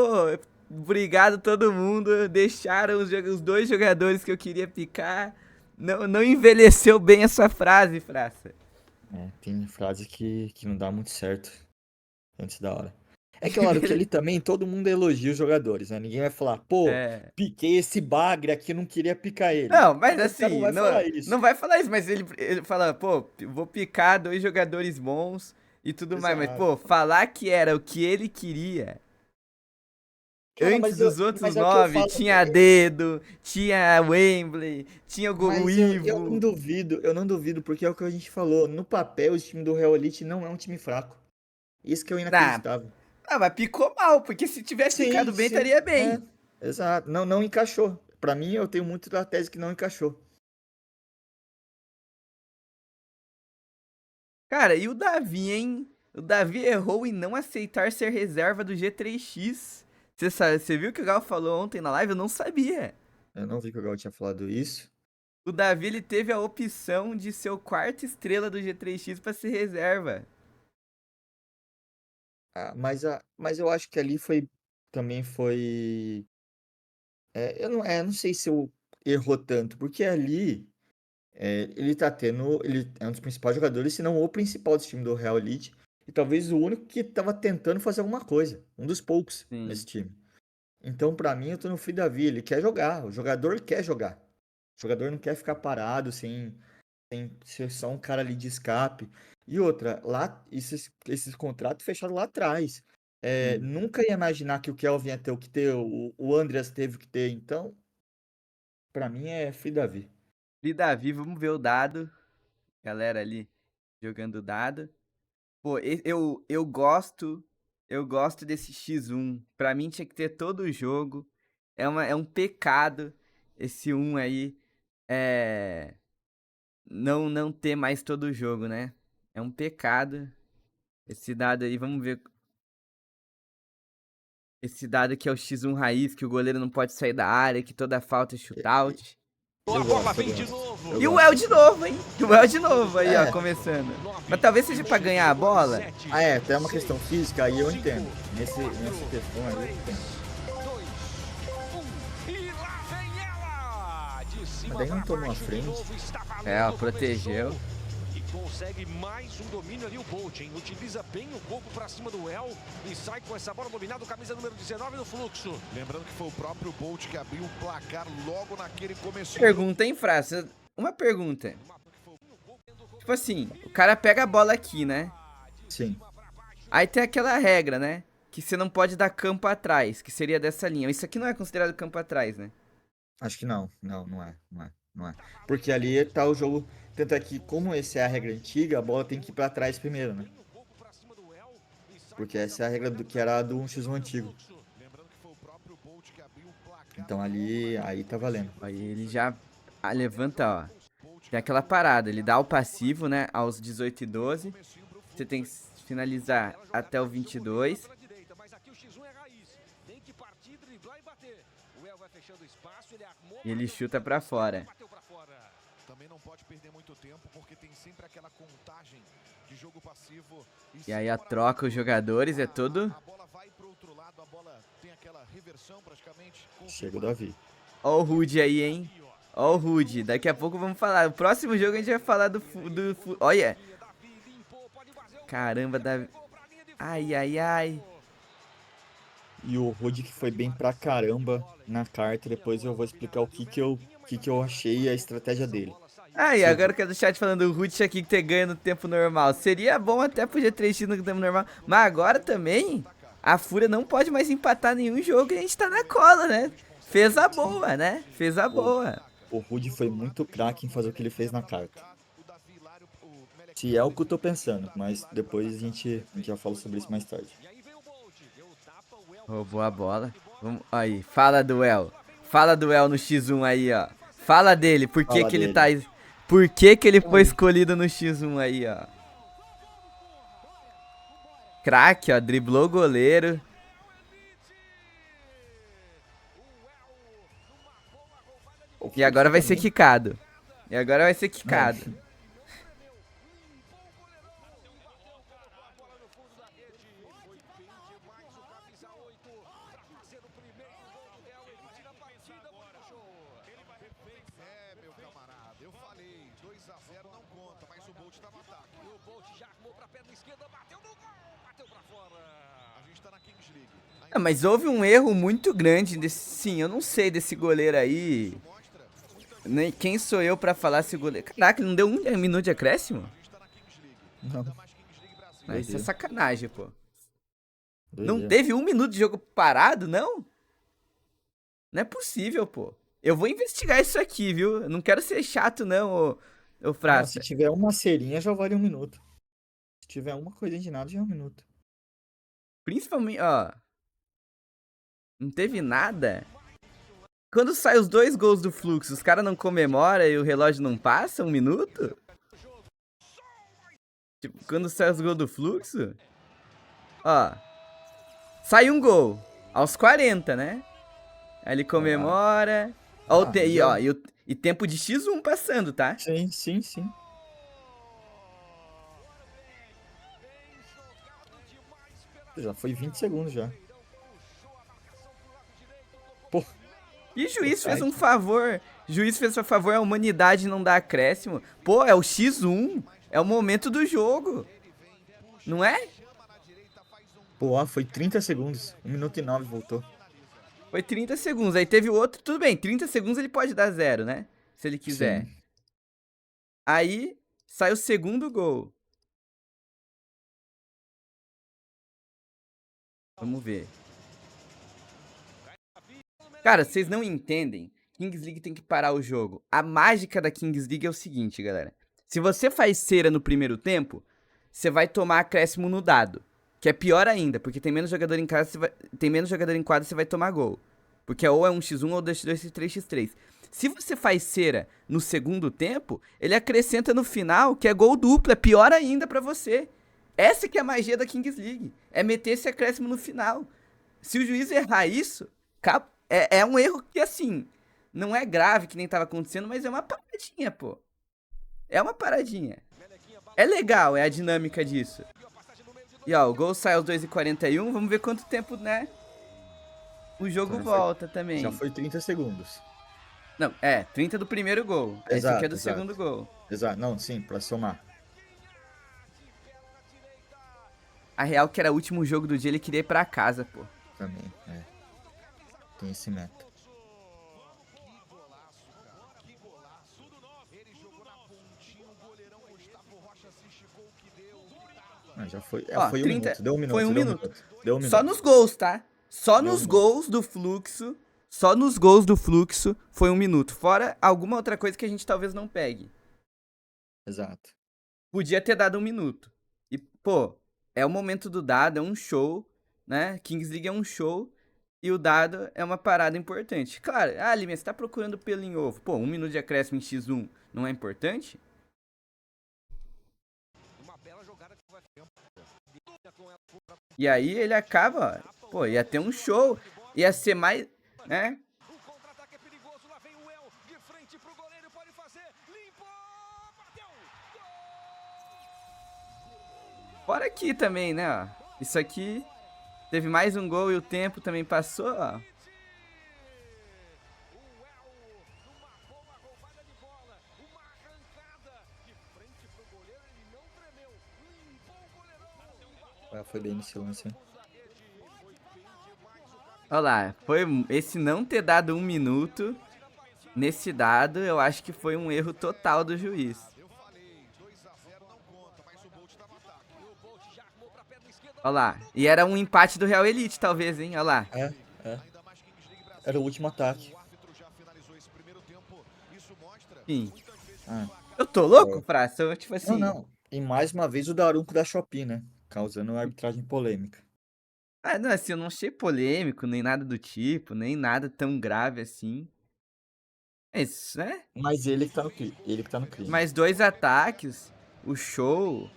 [SPEAKER 1] obrigado todo mundo, deixaram os dois jogadores que eu queria picar. Não envelheceu bem a sua frase, Fraça.
[SPEAKER 2] Tem frase que não dá muito certo antes da hora. É claro que ali também todo mundo elogia os jogadores, né? Ninguém vai falar, pô,
[SPEAKER 1] É.
[SPEAKER 2] piquei esse bagre aqui, não queria picar ele.
[SPEAKER 1] Não, mas
[SPEAKER 2] O cara não
[SPEAKER 1] assim,
[SPEAKER 2] vai
[SPEAKER 1] não,
[SPEAKER 2] falar isso.
[SPEAKER 1] não vai falar isso, mas ele fala, pô, vou picar dois jogadores bons e tudo mais, mas, pô,
[SPEAKER 2] Exato.
[SPEAKER 1] falar que era o que ele queria
[SPEAKER 2] Cara,
[SPEAKER 1] antes dos outros
[SPEAKER 2] mas é o que eu
[SPEAKER 1] 9,
[SPEAKER 2] falo.
[SPEAKER 1] tinha Dedo, tinha Wembley, tinha o
[SPEAKER 2] Mas eu não
[SPEAKER 1] Ivo.
[SPEAKER 2] duvido, porque é o que a gente falou. No papel, o time do Real Elite não é um time fraco. Isso que é o
[SPEAKER 1] Ah,
[SPEAKER 2] inacreditável.
[SPEAKER 1] mas picou mal, porque se tivesse
[SPEAKER 2] Sim,
[SPEAKER 1] picado bem,
[SPEAKER 2] sim.
[SPEAKER 1] estaria bem.
[SPEAKER 2] Exato. Não, não encaixou. Pra mim, eu tenho muito da tese que não encaixou.
[SPEAKER 1] Cara, e o Davi, hein? O Davi errou em não aceitar ser reserva do G3X. Você viu o que o Gal falou ontem na live? Eu não sabia.
[SPEAKER 2] Eu não vi que o Gal tinha falado isso.
[SPEAKER 1] O Davi, ele teve a opção de ser o quarta estrela do G3X pra ser reserva.
[SPEAKER 2] Mas eu acho que ali também foi. Eu não sei se eu errou tanto, porque ali ele tá tendo. Ele é um dos principais jogadores, se não o principal desse time do Real Elite. E talvez o único que tava tentando fazer alguma coisa. Um dos poucos
[SPEAKER 1] Sim.
[SPEAKER 2] nesse time. Então, pra mim, eu tô no Free Davi. Ele quer jogar. O jogador quer jogar. O jogador não quer ficar parado sem ser só um cara ali de escape. E outra, lá, esses contratos fechados lá atrás.
[SPEAKER 1] Sim.
[SPEAKER 2] Nunca ia imaginar que o Kelvin ia ter o que ter, o Andreas teve o que ter. Então, pra mim é Free Davi.
[SPEAKER 1] E Davi, vamos ver o dado. Galera ali jogando o dado. Pô, eu gosto desse X1. Pra mim tinha que ter todo o jogo. É um pecado esse 1 aí não ter mais todo o jogo, né? É um pecado. Esse dado aí, vamos ver. Esse dado aqui é o X1 raiz, que o goleiro não pode sair da área, que toda falta é shootout.
[SPEAKER 6] A bola vem de novo.
[SPEAKER 1] E o El de novo, hein? O El de novo aí, ó, começando. Mas talvez seja pra ganhar a bola.
[SPEAKER 2] Tem uma questão física, aí eu entendo. Nessa questão aí eu entendo.
[SPEAKER 6] E lá vem ela! De cima
[SPEAKER 2] Mas daí não
[SPEAKER 6] pra
[SPEAKER 2] tomou a
[SPEAKER 6] baixo de
[SPEAKER 2] frente.
[SPEAKER 6] novo, está valendo,
[SPEAKER 1] É, ó, protegeu.
[SPEAKER 6] começou. E consegue mais um domínio ali o Bolt, hein? Utiliza bem o corpo pra cima do El e sai com essa bola dominada, camisa número 19 no fluxo.
[SPEAKER 7] Lembrando que foi o próprio Bolt que abriu o placar logo naquele começo.
[SPEAKER 1] Pergunta, hein, Fraça? Uma pergunta. Tipo assim, o cara pega a bola aqui, né?
[SPEAKER 2] Sim.
[SPEAKER 1] Aí tem aquela regra, né? Que você não pode dar campo atrás, que seria dessa linha. Isso aqui não é considerado campo atrás, né?
[SPEAKER 2] Acho que não. Não é. Porque ali tá o jogo. Tanto é que, como essa é a regra antiga, a bola tem que ir pra trás primeiro, né? Porque essa é a regra que era do 1x1 antigo. Então aí tá valendo.
[SPEAKER 1] Aí ele já levanta, ó. Tem aquela parada, ele dá o passivo, né? Aos 18 e 12. Você tem que finalizar até o 22. E ele chuta pra fora.
[SPEAKER 7] Também não pode perder muito tempo, porque tem sempre aquela contagem de jogo passivo.
[SPEAKER 1] E aí a troca os jogadores é todo.
[SPEAKER 7] A bola vai pro outro lado, a bola tem aquela reversão praticamente.
[SPEAKER 2] Chega o Davi.
[SPEAKER 1] Ó o Rude aí, hein? Ó o Rude. Daqui a pouco vamos falar. O próximo jogo a gente vai falar do... Olha. Caramba, Davi. Ai.
[SPEAKER 2] E o Rude que foi bem pra caramba na carta. Depois eu vou explicar o que eu achei e a estratégia dele.
[SPEAKER 1] E agora que é do chat falando o Rude tinha que ter ganho no tempo normal. Seria bom até pro G3X no tempo normal. Mas agora também, a Fúria não pode mais empatar nenhum jogo e a gente tá na cola, né? Fez a boa, né? Fez a boa.
[SPEAKER 2] O Rude foi muito craque em fazer o que ele fez na carta. Se é o que eu tô pensando, mas depois a gente já fala sobre isso mais tarde.
[SPEAKER 1] Roubou a bola. Vamos, aí, fala do El. Fala do El no X1 aí, ó. Fala dele, por que que ele tá... Por que que ele foi escolhido no X1 aí, ó. Craque, ó, driblou o goleiro. E agora vai ser quicado.
[SPEAKER 7] Meu camarada, eu falei, 2-0 não conta, mas o Bolt tá no ataque.
[SPEAKER 6] E o Bolt já armou pra perna esquerda, bateu no gol, bateu pra fora.
[SPEAKER 7] A gente tá na Kings League.
[SPEAKER 1] Mas houve um erro muito grande desse... Sim, eu não sei desse goleiro aí. Nem quem sou eu pra falar se o goleiro... Caraca, ele não deu um minuto de acréscimo?
[SPEAKER 2] Não.
[SPEAKER 1] Isso é sacanagem, pô.
[SPEAKER 2] Doideira.
[SPEAKER 1] Não teve um minuto de jogo parado, não? Não é possível, pô. Eu vou investigar isso aqui, viu? Eu não quero ser chato, não, ô Fraça.
[SPEAKER 2] Se tiver uma cerinha, já vale 1 minuto. Se tiver uma coisinha de nada, já é 1 minuto.
[SPEAKER 1] Principalmente, ó. Não teve nada. Quando sai os 2 gols do Fluxo, os caras não comemoram e o relógio não passa 1 minuto? Tipo, quando sai os gols do Fluxo... Ó. Sai um gol. Aos 40, né? Aí ele comemora. Ó, e tempo de X1 passando, tá?
[SPEAKER 2] Sim. Já foi 20 segundos já. Pô.
[SPEAKER 1] E o juiz fez um favor. Juiz fez um favor à humanidade não dar acréscimo. Pô, é o X1. É o momento do jogo. Não é?
[SPEAKER 2] Pô, foi 30 segundos. 1 minuto e 9 voltou.
[SPEAKER 1] Foi 30 segundos. Aí teve o outro. Tudo bem, 30 segundos ele pode dar 0, né? Se ele quiser.
[SPEAKER 2] Sim.
[SPEAKER 1] Aí sai o segundo gol. Vamos ver. Cara, vocês não entendem. Kings League tem que parar o jogo. A mágica da Kings League é o seguinte, galera. Se você faz cera no primeiro tempo, você vai tomar acréscimo no dado. Que é pior ainda, porque tem menos jogador em casa, tem menos jogador em quadra, você vai tomar gol. Porque ou é 1x1 ou 2x2, 3x3. Se você faz cera no segundo tempo, ele acrescenta no final, que é gol duplo, é pior ainda pra você. Essa que é a magia da Kings League, é meter esse acréscimo no final. Se o juiz errar isso, é um erro que, assim, não é grave que nem tava acontecendo, mas é uma paradinha, pô. É uma paradinha. É legal, é a dinâmica disso. E ó, o gol sai aos 2:41, vamos ver quanto tempo, né? O jogo
[SPEAKER 2] Então
[SPEAKER 1] volta também.
[SPEAKER 2] Já foi 30 segundos.
[SPEAKER 1] Não, 30 do primeiro gol. Esse aqui é do segundo gol.
[SPEAKER 2] Exato, não, sim, pra somar.
[SPEAKER 1] A real que era o último jogo do dia, ele queria ir pra casa, pô.
[SPEAKER 2] Também, tem esse método. Já foi,
[SPEAKER 1] Ó,
[SPEAKER 2] foi
[SPEAKER 1] 30,
[SPEAKER 2] minuto, deu um minuto.
[SPEAKER 1] Foi um
[SPEAKER 2] deu
[SPEAKER 1] minuto.
[SPEAKER 2] Deu um minuto.
[SPEAKER 1] Só nos gols, tá? Só
[SPEAKER 2] Deu
[SPEAKER 1] nos
[SPEAKER 2] um
[SPEAKER 1] gols do Fluxo. Só nos gols do Fluxo foi 1 minuto. Fora alguma outra coisa que a gente talvez não pegue.
[SPEAKER 2] Exato.
[SPEAKER 1] Podia ter dado 1 minuto. E, pô, é o momento do dado, é um show, né? Kings League é um show. E o dado é uma parada importante. Claro, Lima, você tá procurando pelo em ovo. Pô, 1 minuto de acréscimo em X1 não é importante? E aí ele acaba, ó, pô, ia ter um show, ia ser mais, né?
[SPEAKER 6] O contra-ataque é perigoso, lá vem o El, de frente pro goleiro, pode fazer, limpou, bateu,
[SPEAKER 1] Fora aqui também, né, ó. Isso aqui, teve mais um gol e o tempo também passou, ó.
[SPEAKER 2] Foi bem nesse lance, hein?
[SPEAKER 1] Olha lá, esse não ter dado 1 minuto nesse dado, eu acho que foi um erro total do juiz. Olha lá, e era um empate do Real Elite, talvez, hein? Olha lá.
[SPEAKER 2] Era o último ataque.
[SPEAKER 1] Sim. Eu tô louco, Praça? Eu, tipo assim...
[SPEAKER 2] Não. E mais uma vez o Darunco da Shopee, né? Causando arbitragem polêmica.
[SPEAKER 1] Não, assim, eu não achei polêmico, nem nada do tipo, nem nada tão grave assim. É isso, né?
[SPEAKER 2] Mas ele que tá no crime.
[SPEAKER 1] Mais 2 ataques, o show,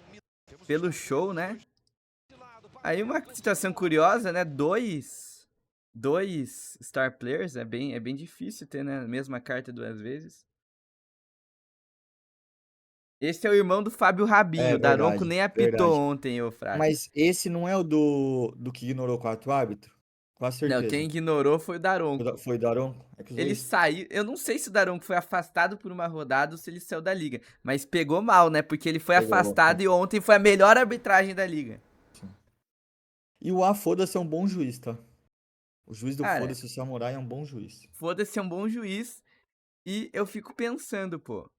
[SPEAKER 1] pelo show, né? Aí uma situação curiosa, né? Dois star players, é bem difícil ter, né? A mesma carta 2 vezes. Esse é o irmão do Fábio Rabinho, o Daronco nem apitou ontem, ô Fraga.
[SPEAKER 2] Mas esse não é o do que ignorou o quarto árbitro? Com certeza.
[SPEAKER 1] Não, quem ignorou foi o Daronco.
[SPEAKER 2] Foi o Daronco?
[SPEAKER 1] Ele saiu. Eu não sei se o Daronco foi afastado por uma rodada ou se ele saiu da liga. Mas pegou mal, né? Porque ele foi afastado e ontem foi a melhor arbitragem da liga.
[SPEAKER 2] Sim. E o Foda-se é um bom juiz, tá? O juiz do Foda-se, o Samurai, é um bom juiz.
[SPEAKER 1] Foda-se é um bom juiz. E eu fico pensando, pô.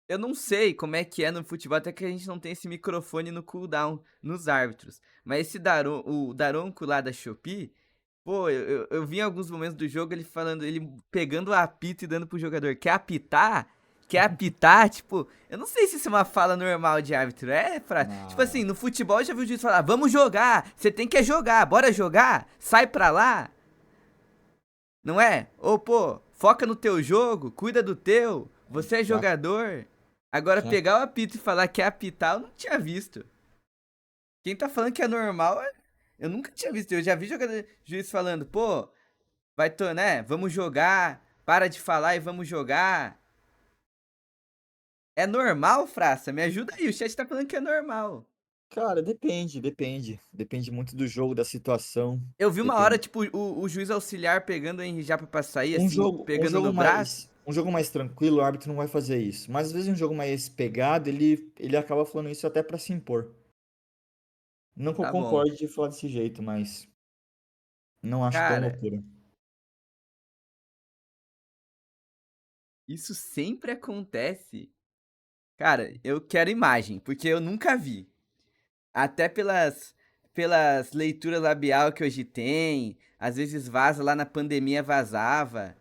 [SPEAKER 1] Eu não sei como é que é no futebol, até que a gente não tem esse microfone no cooldown nos árbitros. Mas o Daronco lá da Shopee, pô, eu vi em alguns momentos do jogo ele falando, ele pegando o apito e dando pro jogador. Quer apitar? Quer apitar? Tipo, eu não sei se isso é uma fala normal de árbitro. Tipo assim, no futebol eu já vi o juiz falar, vamos jogar, você tem que jogar, bora jogar, sai pra lá. Não é? Ou, pô, foca no teu jogo, cuida do teu, você é jogador. Agora, pegar o apito e falar que é apitar, eu não tinha visto. Quem tá falando que é normal, eu nunca tinha visto. Eu já vi juiz falando, pô, né, vamos jogar, para de falar e vamos jogar. É normal, Fraça? Me ajuda aí, o chat tá falando que é normal.
[SPEAKER 2] Cara, depende. Depende muito do jogo, da situação.
[SPEAKER 1] Eu vi uma hora, tipo, o juiz auxiliar pegando o Henry Japa pra sair, assim, pegando no braço.
[SPEAKER 2] Um jogo mais tranquilo, o árbitro não vai fazer isso. Mas às vezes um jogo mais pegado, ele acaba falando isso até pra se impor. Não que eu concorde de falar desse jeito, mas não acho tão loucura.
[SPEAKER 1] Isso sempre acontece. Cara, eu quero imagem, porque eu nunca vi. Até pelas leituras labial que hoje tem, às vezes vaza, lá na pandemia vazava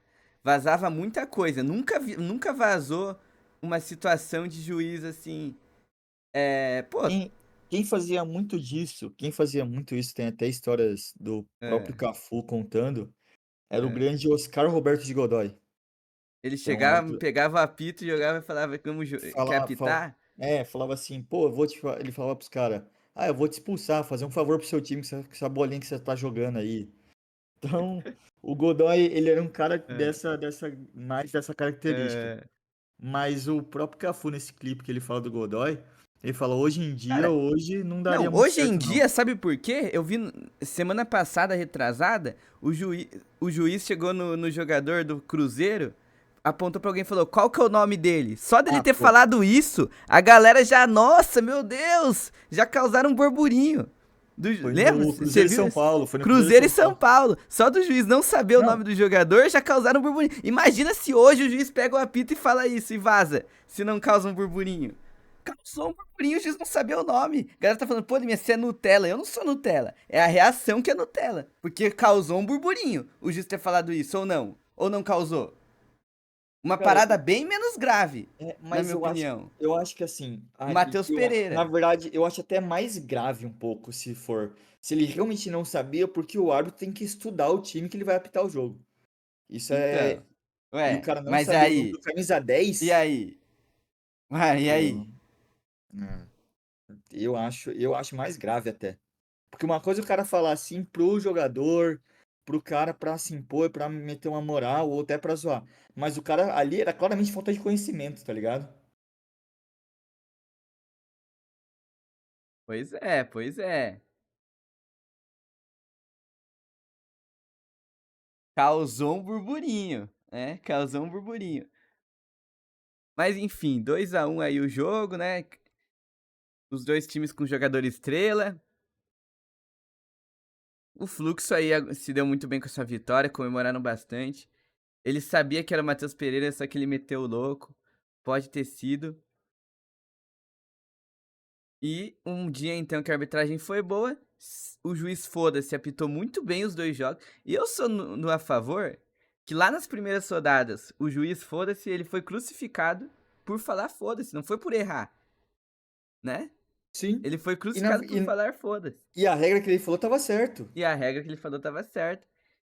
[SPEAKER 1] muita coisa, nunca vazou uma situação de juiz assim, pô...
[SPEAKER 2] Quem fazia muito isso, tem até histórias do próprio Cafu contando, Era o grande Oscar Roberto de Godoy.
[SPEAKER 1] Ele chegava, pegava o apito, jogava e falava como quer apitar?
[SPEAKER 2] Falava assim, pô, ele falava pros caras, eu vou te expulsar, fazer um favor pro seu time com essa bolinha que você tá jogando aí. Então, o Godoy, ele era um cara mais dessa característica.
[SPEAKER 1] É.
[SPEAKER 2] Mas o próprio Cafu, nesse clipe que ele fala do Godoy, ele fala, hoje em dia,
[SPEAKER 1] Cara,
[SPEAKER 2] não
[SPEAKER 1] não,
[SPEAKER 2] daria muito
[SPEAKER 1] hoje em
[SPEAKER 2] certo, não.
[SPEAKER 1] dia, sabe por quê? Eu vi semana passada, retrasada, o juiz chegou no jogador do Cruzeiro, apontou pra alguém e falou, qual que é o nome dele? Só dele ter falado isso, a galera já, nossa, meu Deus, já causaram um burburinho. Lembra?
[SPEAKER 2] No Cruzeiro e São Paulo. Foi no
[SPEAKER 1] Cruzeiro e São Paulo. Só do juiz não saber o nome do jogador, já causaram um burburinho. Imagina se hoje o juiz pega o apito e fala isso e vaza, se não causa um burburinho. Causou um burburinho, o juiz não saber o nome. A galera tá falando, pô, você é Nutella. Eu não sou Nutella. É a reação que é Nutella. Porque causou um burburinho o juiz ter falado isso, ou não? Ou não causou? Uma parada bem menos grave, na minha opinião.
[SPEAKER 2] Eu acho que assim...
[SPEAKER 1] Matheus Pereira.
[SPEAKER 2] Na verdade, eu acho até mais grave um pouco, se ele realmente não sabia, porque o árbitro tem que estudar o time que ele vai apitar o jogo. Isso
[SPEAKER 1] então,
[SPEAKER 2] e o cara não
[SPEAKER 1] mas
[SPEAKER 2] sabia
[SPEAKER 1] aí,
[SPEAKER 2] do camisa 10...
[SPEAKER 1] E aí? E aí?
[SPEAKER 2] Eu acho mais grave até. Porque uma coisa é o cara falar assim pro jogador, pro cara pra se impor, pra meter uma moral, ou até pra zoar. Mas o cara ali era claramente falta de conhecimento, tá ligado?
[SPEAKER 1] Pois é, pois é. Causou um burburinho, né? Causou um burburinho. Mas enfim, 2-1 aí o jogo, né? Os dois times com jogador estrela. O Fluxo aí se deu muito bem com essa vitória, comemoraram bastante. Ele sabia que era o Matheus Pereira, só que ele meteu o louco. Pode ter sido. E um dia então que a arbitragem foi boa, o juiz foda-se apitou muito bem os dois jogos. E eu sou no a favor que lá nas primeiras rodadas, o juiz foda-se, ele foi crucificado por falar foda-se, não foi por errar. Né?
[SPEAKER 2] Sim.
[SPEAKER 1] Ele foi crucificado por falar foda-se.
[SPEAKER 2] E a regra que ele falou tava certo.
[SPEAKER 1] E a regra que ele falou tava certa.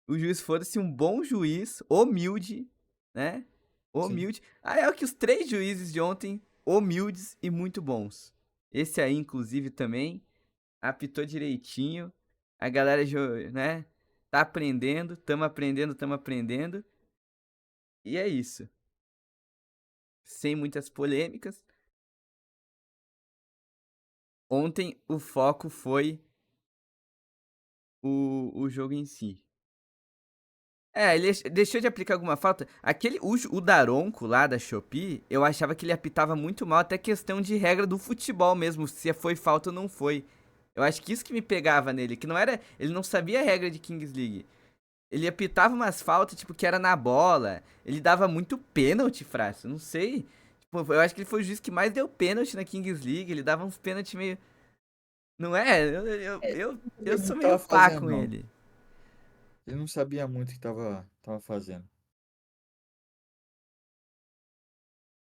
[SPEAKER 1] O juiz foda-se, um bom juiz, humilde, né? Humilde. É o que os 3 juízes de ontem, humildes e muito bons. Esse aí, inclusive, também apitou direitinho. A galera, né? Tá aprendendo, tamo aprendendo. E é isso. Sem muitas polêmicas. Ontem o foco foi o jogo em si. Ele deixou de aplicar alguma falta. O Daronco lá da Shopee, eu achava que ele apitava muito mal, até questão de regra do futebol mesmo, se foi falta ou não foi. Eu acho que isso que me pegava nele, que não era, ele não sabia a regra de Kings League. Ele apitava umas faltas, tipo, que era na bola. Ele dava muito pênalti, Fraço, não sei. Tipo, eu acho que ele foi o juiz que mais deu pênalti na Kings League, ele dava uns pênalti meio... Não é? Eu sou meio pá com ele.
[SPEAKER 2] Ele não sabia muito o que tava fazendo.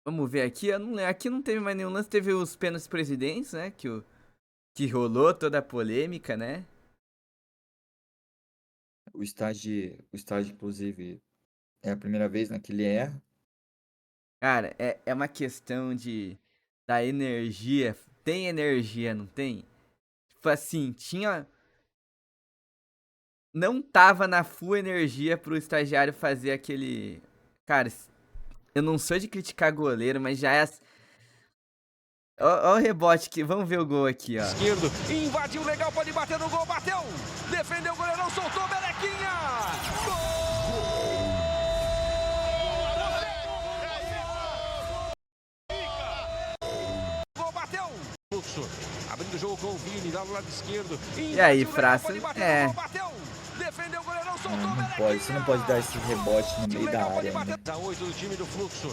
[SPEAKER 1] Vamos ver aqui. Aqui não teve mais nenhum lance. Teve os pênaltis presidentes, né? Que rolou toda a polêmica, né?
[SPEAKER 2] O estágio, inclusive, é a primeira vez, né, que ele erra.
[SPEAKER 1] Cara, é uma questão da energia. Tem energia, não tem? Tipo assim, não tava na full energia pro estagiário fazer aquele... Cara, eu não sou de criticar goleiro, mas já é... Ó o rebote aqui, vamos ver o gol aqui, ó.
[SPEAKER 6] Esquerdo, invadiu legal, pode bater no gol, bateu! Defendeu o goleirão, soltou, Melequinha! Gol! Bateu! Fluxo, abrindo o jogo com o Vini, lá no lado esquerdo.
[SPEAKER 1] E aí, Fraça?
[SPEAKER 6] Defendeu o goleirão, soltou,
[SPEAKER 2] você não pode dar esse rebote no meio da área, né?
[SPEAKER 6] Tá 8 do time do Fluxo.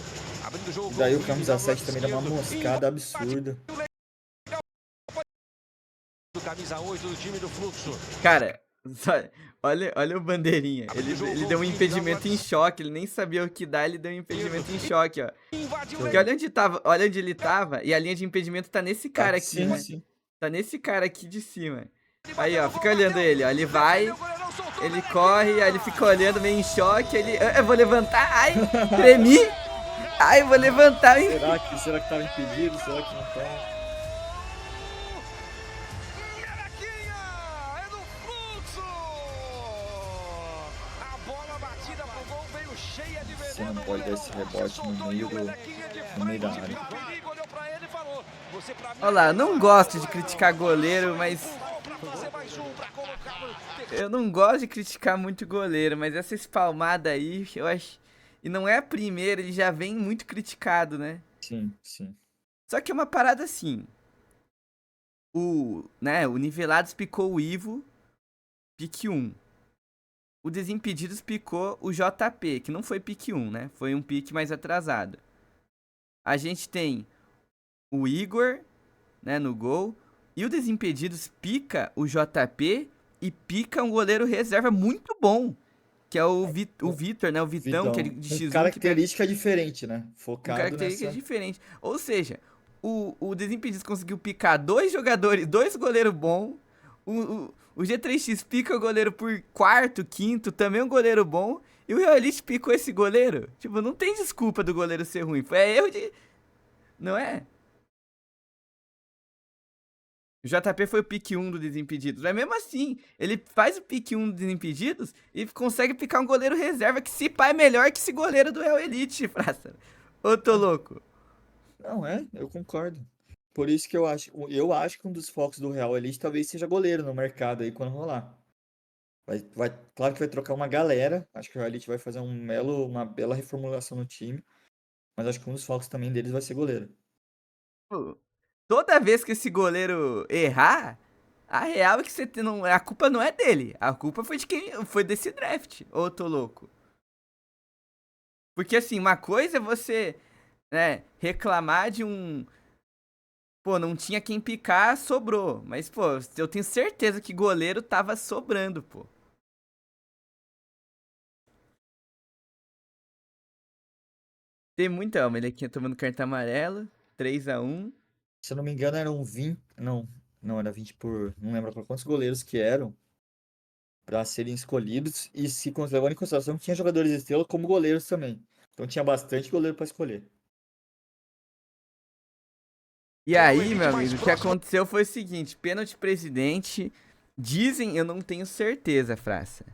[SPEAKER 6] Abrindo o jogo.
[SPEAKER 2] E daí o camisa 7 também dá uma moscada absurda.
[SPEAKER 6] Do camisa 8 do time do Fluxo.
[SPEAKER 1] Cara, olha o bandeirinha. Ele deu um impedimento em choque, ele nem sabia o que dar, ele deu um impedimento em choque, ó. Porque olha onde ele tava, e a linha de impedimento tá nesse cara aqui,
[SPEAKER 2] sim,
[SPEAKER 1] né?
[SPEAKER 2] Sim.
[SPEAKER 1] Tá nesse cara aqui de cima. Aí, ó, fica olhando ele, ó. Ele vai, ele corre, aí ele fica olhando meio em choque, ele... Eu vou levantar, ai, tremi. Ai, eu vou levantar.
[SPEAKER 2] Será que tava impedido? Será que não tá?
[SPEAKER 6] É no fluxo! A bola batida pro gol veio cheia de veneno.
[SPEAKER 2] Você não pode dar esse rebote no meio da área.
[SPEAKER 1] Olha lá, eu não gosto de criticar goleiro, mas... Eu não gosto de criticar muito goleiro, mas essa espalmada aí, eu acho... E não é a primeira, ele já vem muito criticado, né?
[SPEAKER 2] Sim, sim.
[SPEAKER 1] Só que é uma parada assim. O Nivelados picou o Ivo, pique 1. O Desimpedidos picou o JP, que não foi pique 1, né? Foi um pique mais atrasado. A gente tem o Igor, né, no gol. E o Desimpedidos pica o JP e pica um goleiro reserva muito bom. Que é o Vitor, né? O Vitão, que é de X1.
[SPEAKER 2] Característica diferente, né? Focado
[SPEAKER 1] característica diferente. Ou seja, o Desimpedidos conseguiu picar 2 jogadores, 2 goleiros bons. O G3X pica o goleiro por quarto, quinto, também um goleiro bom. E o Real Elite picou esse goleiro. Tipo, não tem desculpa do goleiro ser ruim. Foi erro de... Não é? O JP foi o pique 1 do Desimpedidos. Mas mesmo assim, ele faz o pique 1 do Desimpedidos e consegue picar um goleiro reserva que se pá é melhor que esse goleiro do Real Elite, praça. Ô, tô louco.
[SPEAKER 2] Não, eu concordo. Por isso que eu acho que um dos focos do Real Elite talvez seja goleiro no mercado aí quando rolar. Claro que vai trocar uma galera. Acho que o Real Elite vai fazer uma bela reformulação no time. Mas acho que um dos focos também deles vai ser goleiro.
[SPEAKER 1] Toda vez que esse goleiro errar, a real é que a culpa não é dele. A culpa foi de quem foi desse draft. Ô, tô louco. Porque assim, uma coisa é você, né, reclamar de um... Pô, não tinha quem picar, sobrou. Mas, pô, eu tenho certeza que goleiro tava sobrando, pô. Tem muita alma. Ele aqui tomando cartão amarelo. 3-1.
[SPEAKER 2] Se eu não me engano, eram 20. Não, era 20 por. Não lembro quantos goleiros que eram para serem escolhidos. E se levando em consideração que tinha jogadores estrela como goleiros também. Então tinha bastante goleiro para escolher.
[SPEAKER 1] E aí, meu amigo, o que aconteceu foi o seguinte: pênalti presidente. Dizem, eu não tenho certeza, Fraça.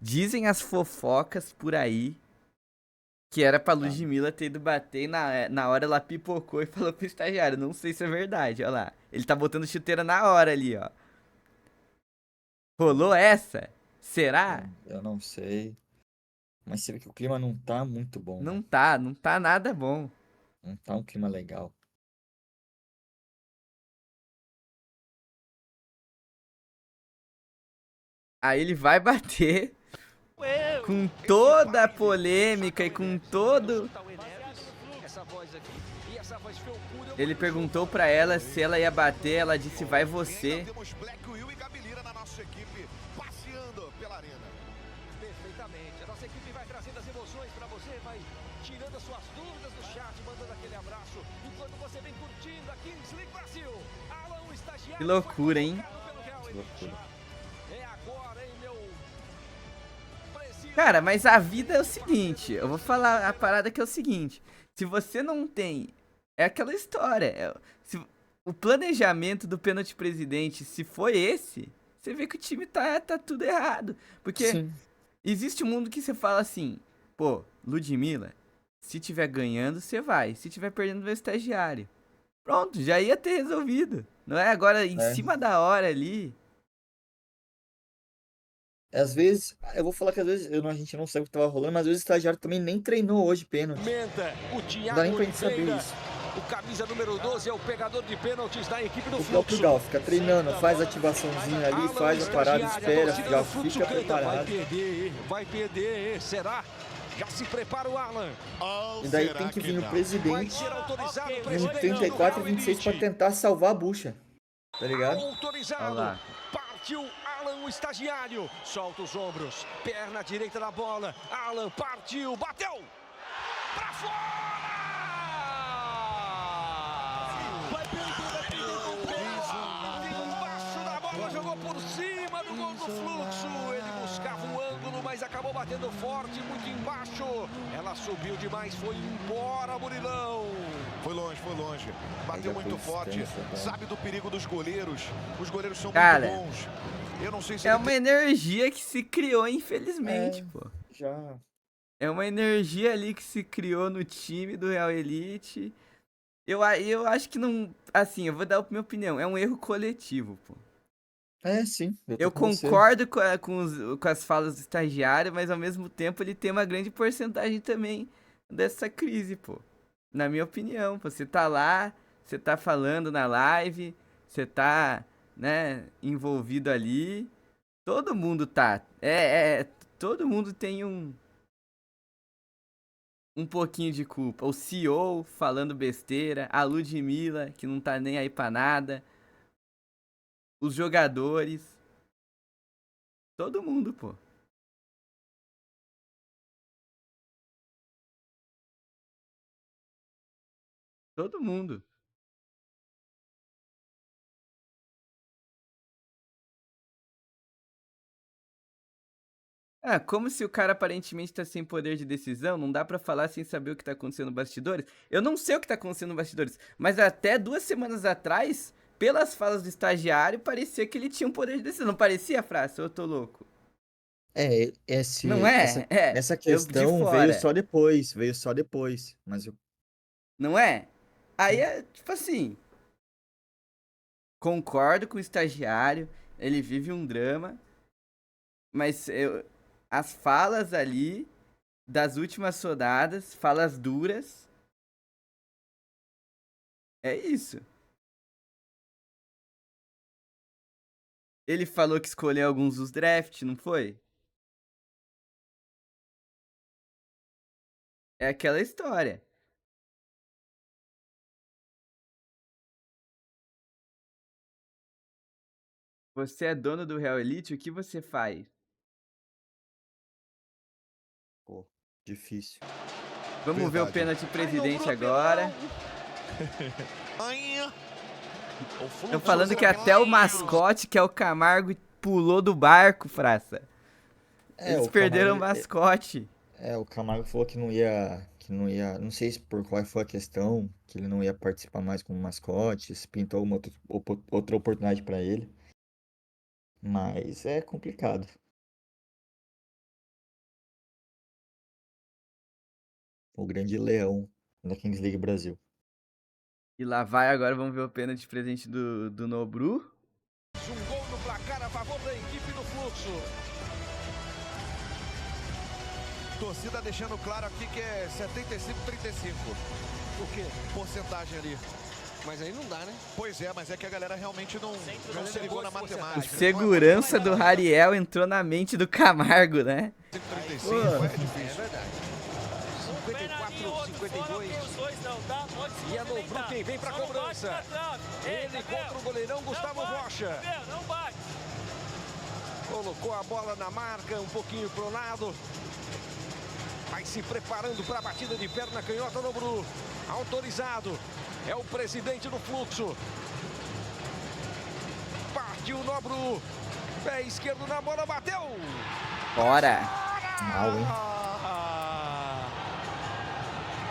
[SPEAKER 1] Dizem as fofocas por aí que era pra Ludmilla ter ido bater e na hora ela pipocou e falou pro estagiário. Não sei se é verdade, olha lá. Ele tá botando chuteira na hora ali, ó. Rolou essa? Será?
[SPEAKER 2] Eu não sei. Mas você vê que o clima não tá muito bom.
[SPEAKER 1] Não
[SPEAKER 2] né?
[SPEAKER 1] não tá nada bom.
[SPEAKER 2] Não tá um clima legal.
[SPEAKER 1] Aí ele vai bater com toda a polêmica e com todo... Ele perguntou pra ela se ela ia bater, ela disse vai você.
[SPEAKER 7] Temos Black Will e Gabilira na nossa equipe passeando pela arena.
[SPEAKER 6] Perfeitamente. A nossa equipe vai trazendo as emoções pra você, vai tirando as suas dúvidas do chat, mandando aquele abraço. Enquanto você vem curtindo a Kings League Brasil. Alan, o estagiário.
[SPEAKER 1] Que loucura, hein?
[SPEAKER 2] Que loucura.
[SPEAKER 6] É agora, hein, meu...
[SPEAKER 1] Cara, mas a vida é o seguinte, eu vou falar a parada que é o seguinte. Se você não tem... É aquela história. O planejamento do pênalti presidente, se foi esse, você vê que o time tá tudo errado. Porque
[SPEAKER 2] Sim.
[SPEAKER 1] existe um mundo que você fala assim, pô, Ludmilla, se tiver ganhando, você vai. Se tiver perdendo, vai estagiário. Pronto, já ia ter resolvido. Não é agora em cima da hora ali.
[SPEAKER 2] Às vezes, eu vou falar que às vezes a gente não sabe o que tava rolando, mas às vezes o estagiário também nem treinou hoje pênalti.
[SPEAKER 6] O
[SPEAKER 2] Não
[SPEAKER 6] Thiago
[SPEAKER 2] dá nem pra gente saber
[SPEAKER 6] Oliveira,
[SPEAKER 2] isso.
[SPEAKER 6] o camisa número 12 é o pegador de pênaltis da equipe do
[SPEAKER 2] O próprio
[SPEAKER 6] Fluxo.
[SPEAKER 2] Gal fica treinando, faz a ativaçãozinha ali, faz a parada, espera, já fica preparado.
[SPEAKER 6] Vai perder, será? Já se prepara o Alan.
[SPEAKER 2] E daí tem que vir o
[SPEAKER 6] Vai
[SPEAKER 2] presidente
[SPEAKER 6] ser autorizado o
[SPEAKER 2] em
[SPEAKER 6] presidente
[SPEAKER 2] 34
[SPEAKER 6] do
[SPEAKER 2] e 26 pra
[SPEAKER 6] Elite.
[SPEAKER 2] tentar salvar a bucha. Tá ligado?
[SPEAKER 6] Autorizado.
[SPEAKER 1] Olha lá.
[SPEAKER 6] Partiu Alan, o estagiário. Solta os ombros. Perna direita da bola. Alan partiu. Bateu. Pra fora! Vai perder. Embaixo da bola. Jogou por cima o gol do Fluxo. Ele buscava um ângulo, mas acabou batendo forte, muito embaixo. Ela subiu demais, foi embora, Murilão.
[SPEAKER 7] Foi longe. Bateu muito forte. Sabe do perigo dos goleiros. Os goleiros são
[SPEAKER 1] Cara,
[SPEAKER 7] muito bons. Eu não sei se
[SPEAKER 1] É
[SPEAKER 7] ele
[SPEAKER 1] uma energia que se criou, infelizmente, pô.
[SPEAKER 2] Já.
[SPEAKER 1] É uma energia ali que se criou no time do Real Elite. Eu acho que não... Assim, eu vou dar a minha opinião. É um erro coletivo, pô.
[SPEAKER 2] Sim.
[SPEAKER 1] Eu concordo com as falas do estagiário, mas ao mesmo tempo ele tem uma grande porcentagem também dessa crise, pô. Na minha opinião, pô. Você tá lá, você tá falando na live, você tá, né, envolvido ali. Todo mundo tá. Todo mundo tem um pouquinho de culpa. O CEO falando besteira, a Ludmilla, que não tá nem aí pra nada, os jogadores, todo mundo, pô. Todo mundo. Como se o cara aparentemente tá sem poder de decisão, não dá pra falar sem saber o que tá acontecendo nos bastidores. Eu não sei o que tá acontecendo nos bastidores, mas até 2 semanas atrás, pelas falas do estagiário, parecia que ele tinha um poder de decisão. Não parecia, Frase? Eu tô louco. Não é?
[SPEAKER 2] Essa
[SPEAKER 1] Eu de
[SPEAKER 2] questão
[SPEAKER 1] fora.
[SPEAKER 2] veio só depois, mas
[SPEAKER 1] Não é? Aí é, tipo assim, concordo com o estagiário, ele vive um drama, mas as falas ali das últimas rodadas, falas duras, é isso. Ele falou que escolheu alguns dos draft, não foi? É aquela história. Você é dono do Real Elite, o que você faz?
[SPEAKER 2] pô, difícil.
[SPEAKER 1] Vamos ver o
[SPEAKER 7] Verdade.
[SPEAKER 1] pênalti presidente agora. Estão falando que até o mascote, que é o Camargo, pulou do barco, Fraça. Eles
[SPEAKER 2] o
[SPEAKER 1] perderam o
[SPEAKER 2] Camargo,
[SPEAKER 1] mascote.
[SPEAKER 2] o Camargo falou não sei se por qual foi a questão, que ele não ia participar mais como mascote, se pintou alguma outra oportunidade pra ele, mas é complicado. O grande leão da Kings League Brasil.
[SPEAKER 1] E lá vai agora, vamos ver o pênalti presente do Nobru.
[SPEAKER 6] Um gol no placar a favor da equipe do Fluxo.
[SPEAKER 7] Torcida deixando claro aqui que é 75-35.
[SPEAKER 6] O quê?
[SPEAKER 7] Porcentagem ali.
[SPEAKER 6] Mas aí não dá, né?
[SPEAKER 7] Pois é, mas é que a galera realmente não se ligou na matemática.
[SPEAKER 1] Segurança do Rariel entrou na mente do Camargo, né?
[SPEAKER 7] 35 é difícil.
[SPEAKER 6] É verdade. 54-52. E é Nobru quem vem pra cobrança. Ele contra o goleirão Gustavo Rocha.
[SPEAKER 3] Não bate.
[SPEAKER 6] Colocou a bola na marca, um pouquinho pro lado. Vai se preparando para a batida de perna canhota Nobru. Autorizado. É o presidente do Fluxo. Partiu Nobru. Pé esquerdo na bola, bateu.
[SPEAKER 1] Bora.
[SPEAKER 2] Mal, hein?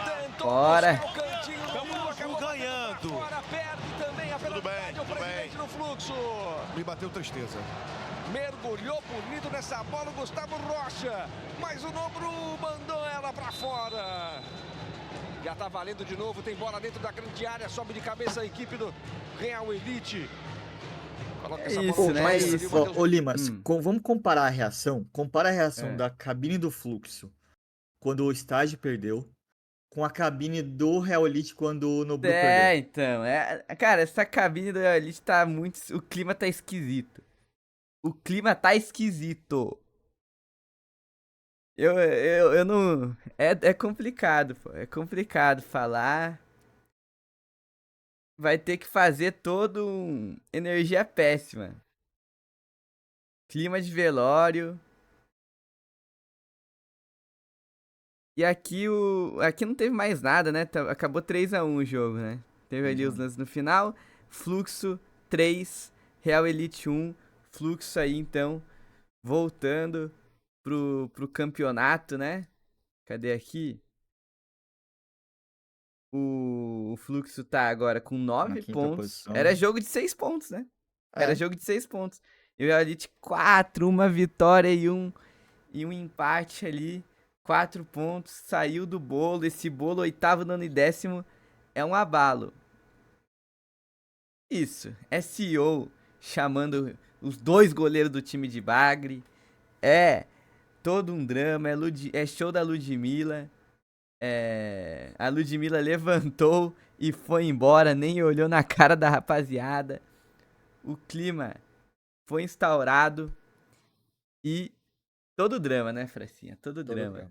[SPEAKER 6] Tentou
[SPEAKER 1] Bora.
[SPEAKER 6] buscar o cantinho, Nobru acabou
[SPEAKER 7] ganhando.
[SPEAKER 6] Fora, perde também a penalidade, o presidente do Fluxo.
[SPEAKER 7] Me bateu tristeza.
[SPEAKER 6] Mergulhou bonito nessa bola o Gustavo Rocha. Mas o Nobru mandou ela pra fora. Já tá valendo de novo, tem bola dentro da grande área, sobe de cabeça a equipe do Real Elite. Coloca essa bola
[SPEAKER 1] isso,
[SPEAKER 6] no
[SPEAKER 1] né?
[SPEAKER 6] meio,
[SPEAKER 1] É
[SPEAKER 6] ali,
[SPEAKER 1] isso.
[SPEAKER 6] o Matheus-
[SPEAKER 2] Ô Limas, vamos comparar a reação? Compara a reação
[SPEAKER 1] É.
[SPEAKER 2] da cabine do Fluxo quando o estágio perdeu com a cabine do Real Elite quando o Nobru perdeu.
[SPEAKER 1] Então. Cara, essa cabine do Real Elite tá muito... O clima tá esquisito. O clima tá esquisito. Eu não... É complicado, pô. É complicado falar. Vai ter que fazer todo energia péssima. Clima de velório. E aqui aqui não teve mais nada, né? Acabou 3-1 o jogo, né? Teve ali os lances no final. Fluxo 3, Real Elite 1. Fluxo aí, então, voltando pro campeonato, né? Cadê aqui? O Fluxo tá agora com 9
[SPEAKER 2] quinta
[SPEAKER 1] pontos.
[SPEAKER 2] posição.
[SPEAKER 1] Era jogo de 6 pontos, né?
[SPEAKER 2] É.
[SPEAKER 1] Era jogo de 6 pontos. E o Elite 4, uma vitória e um empate ali. 4 pontos, saiu do bolo. Esse bolo, 8º, 9º e 10º, é um abalo. Isso, SEO chamando os 2 goleiros do time de Bagre. É todo um drama, é show da Ludmilla. A Ludmilla levantou e foi embora, nem olhou na cara da rapaziada. O clima foi instaurado e todo drama, né, Fracinha? Todo drama.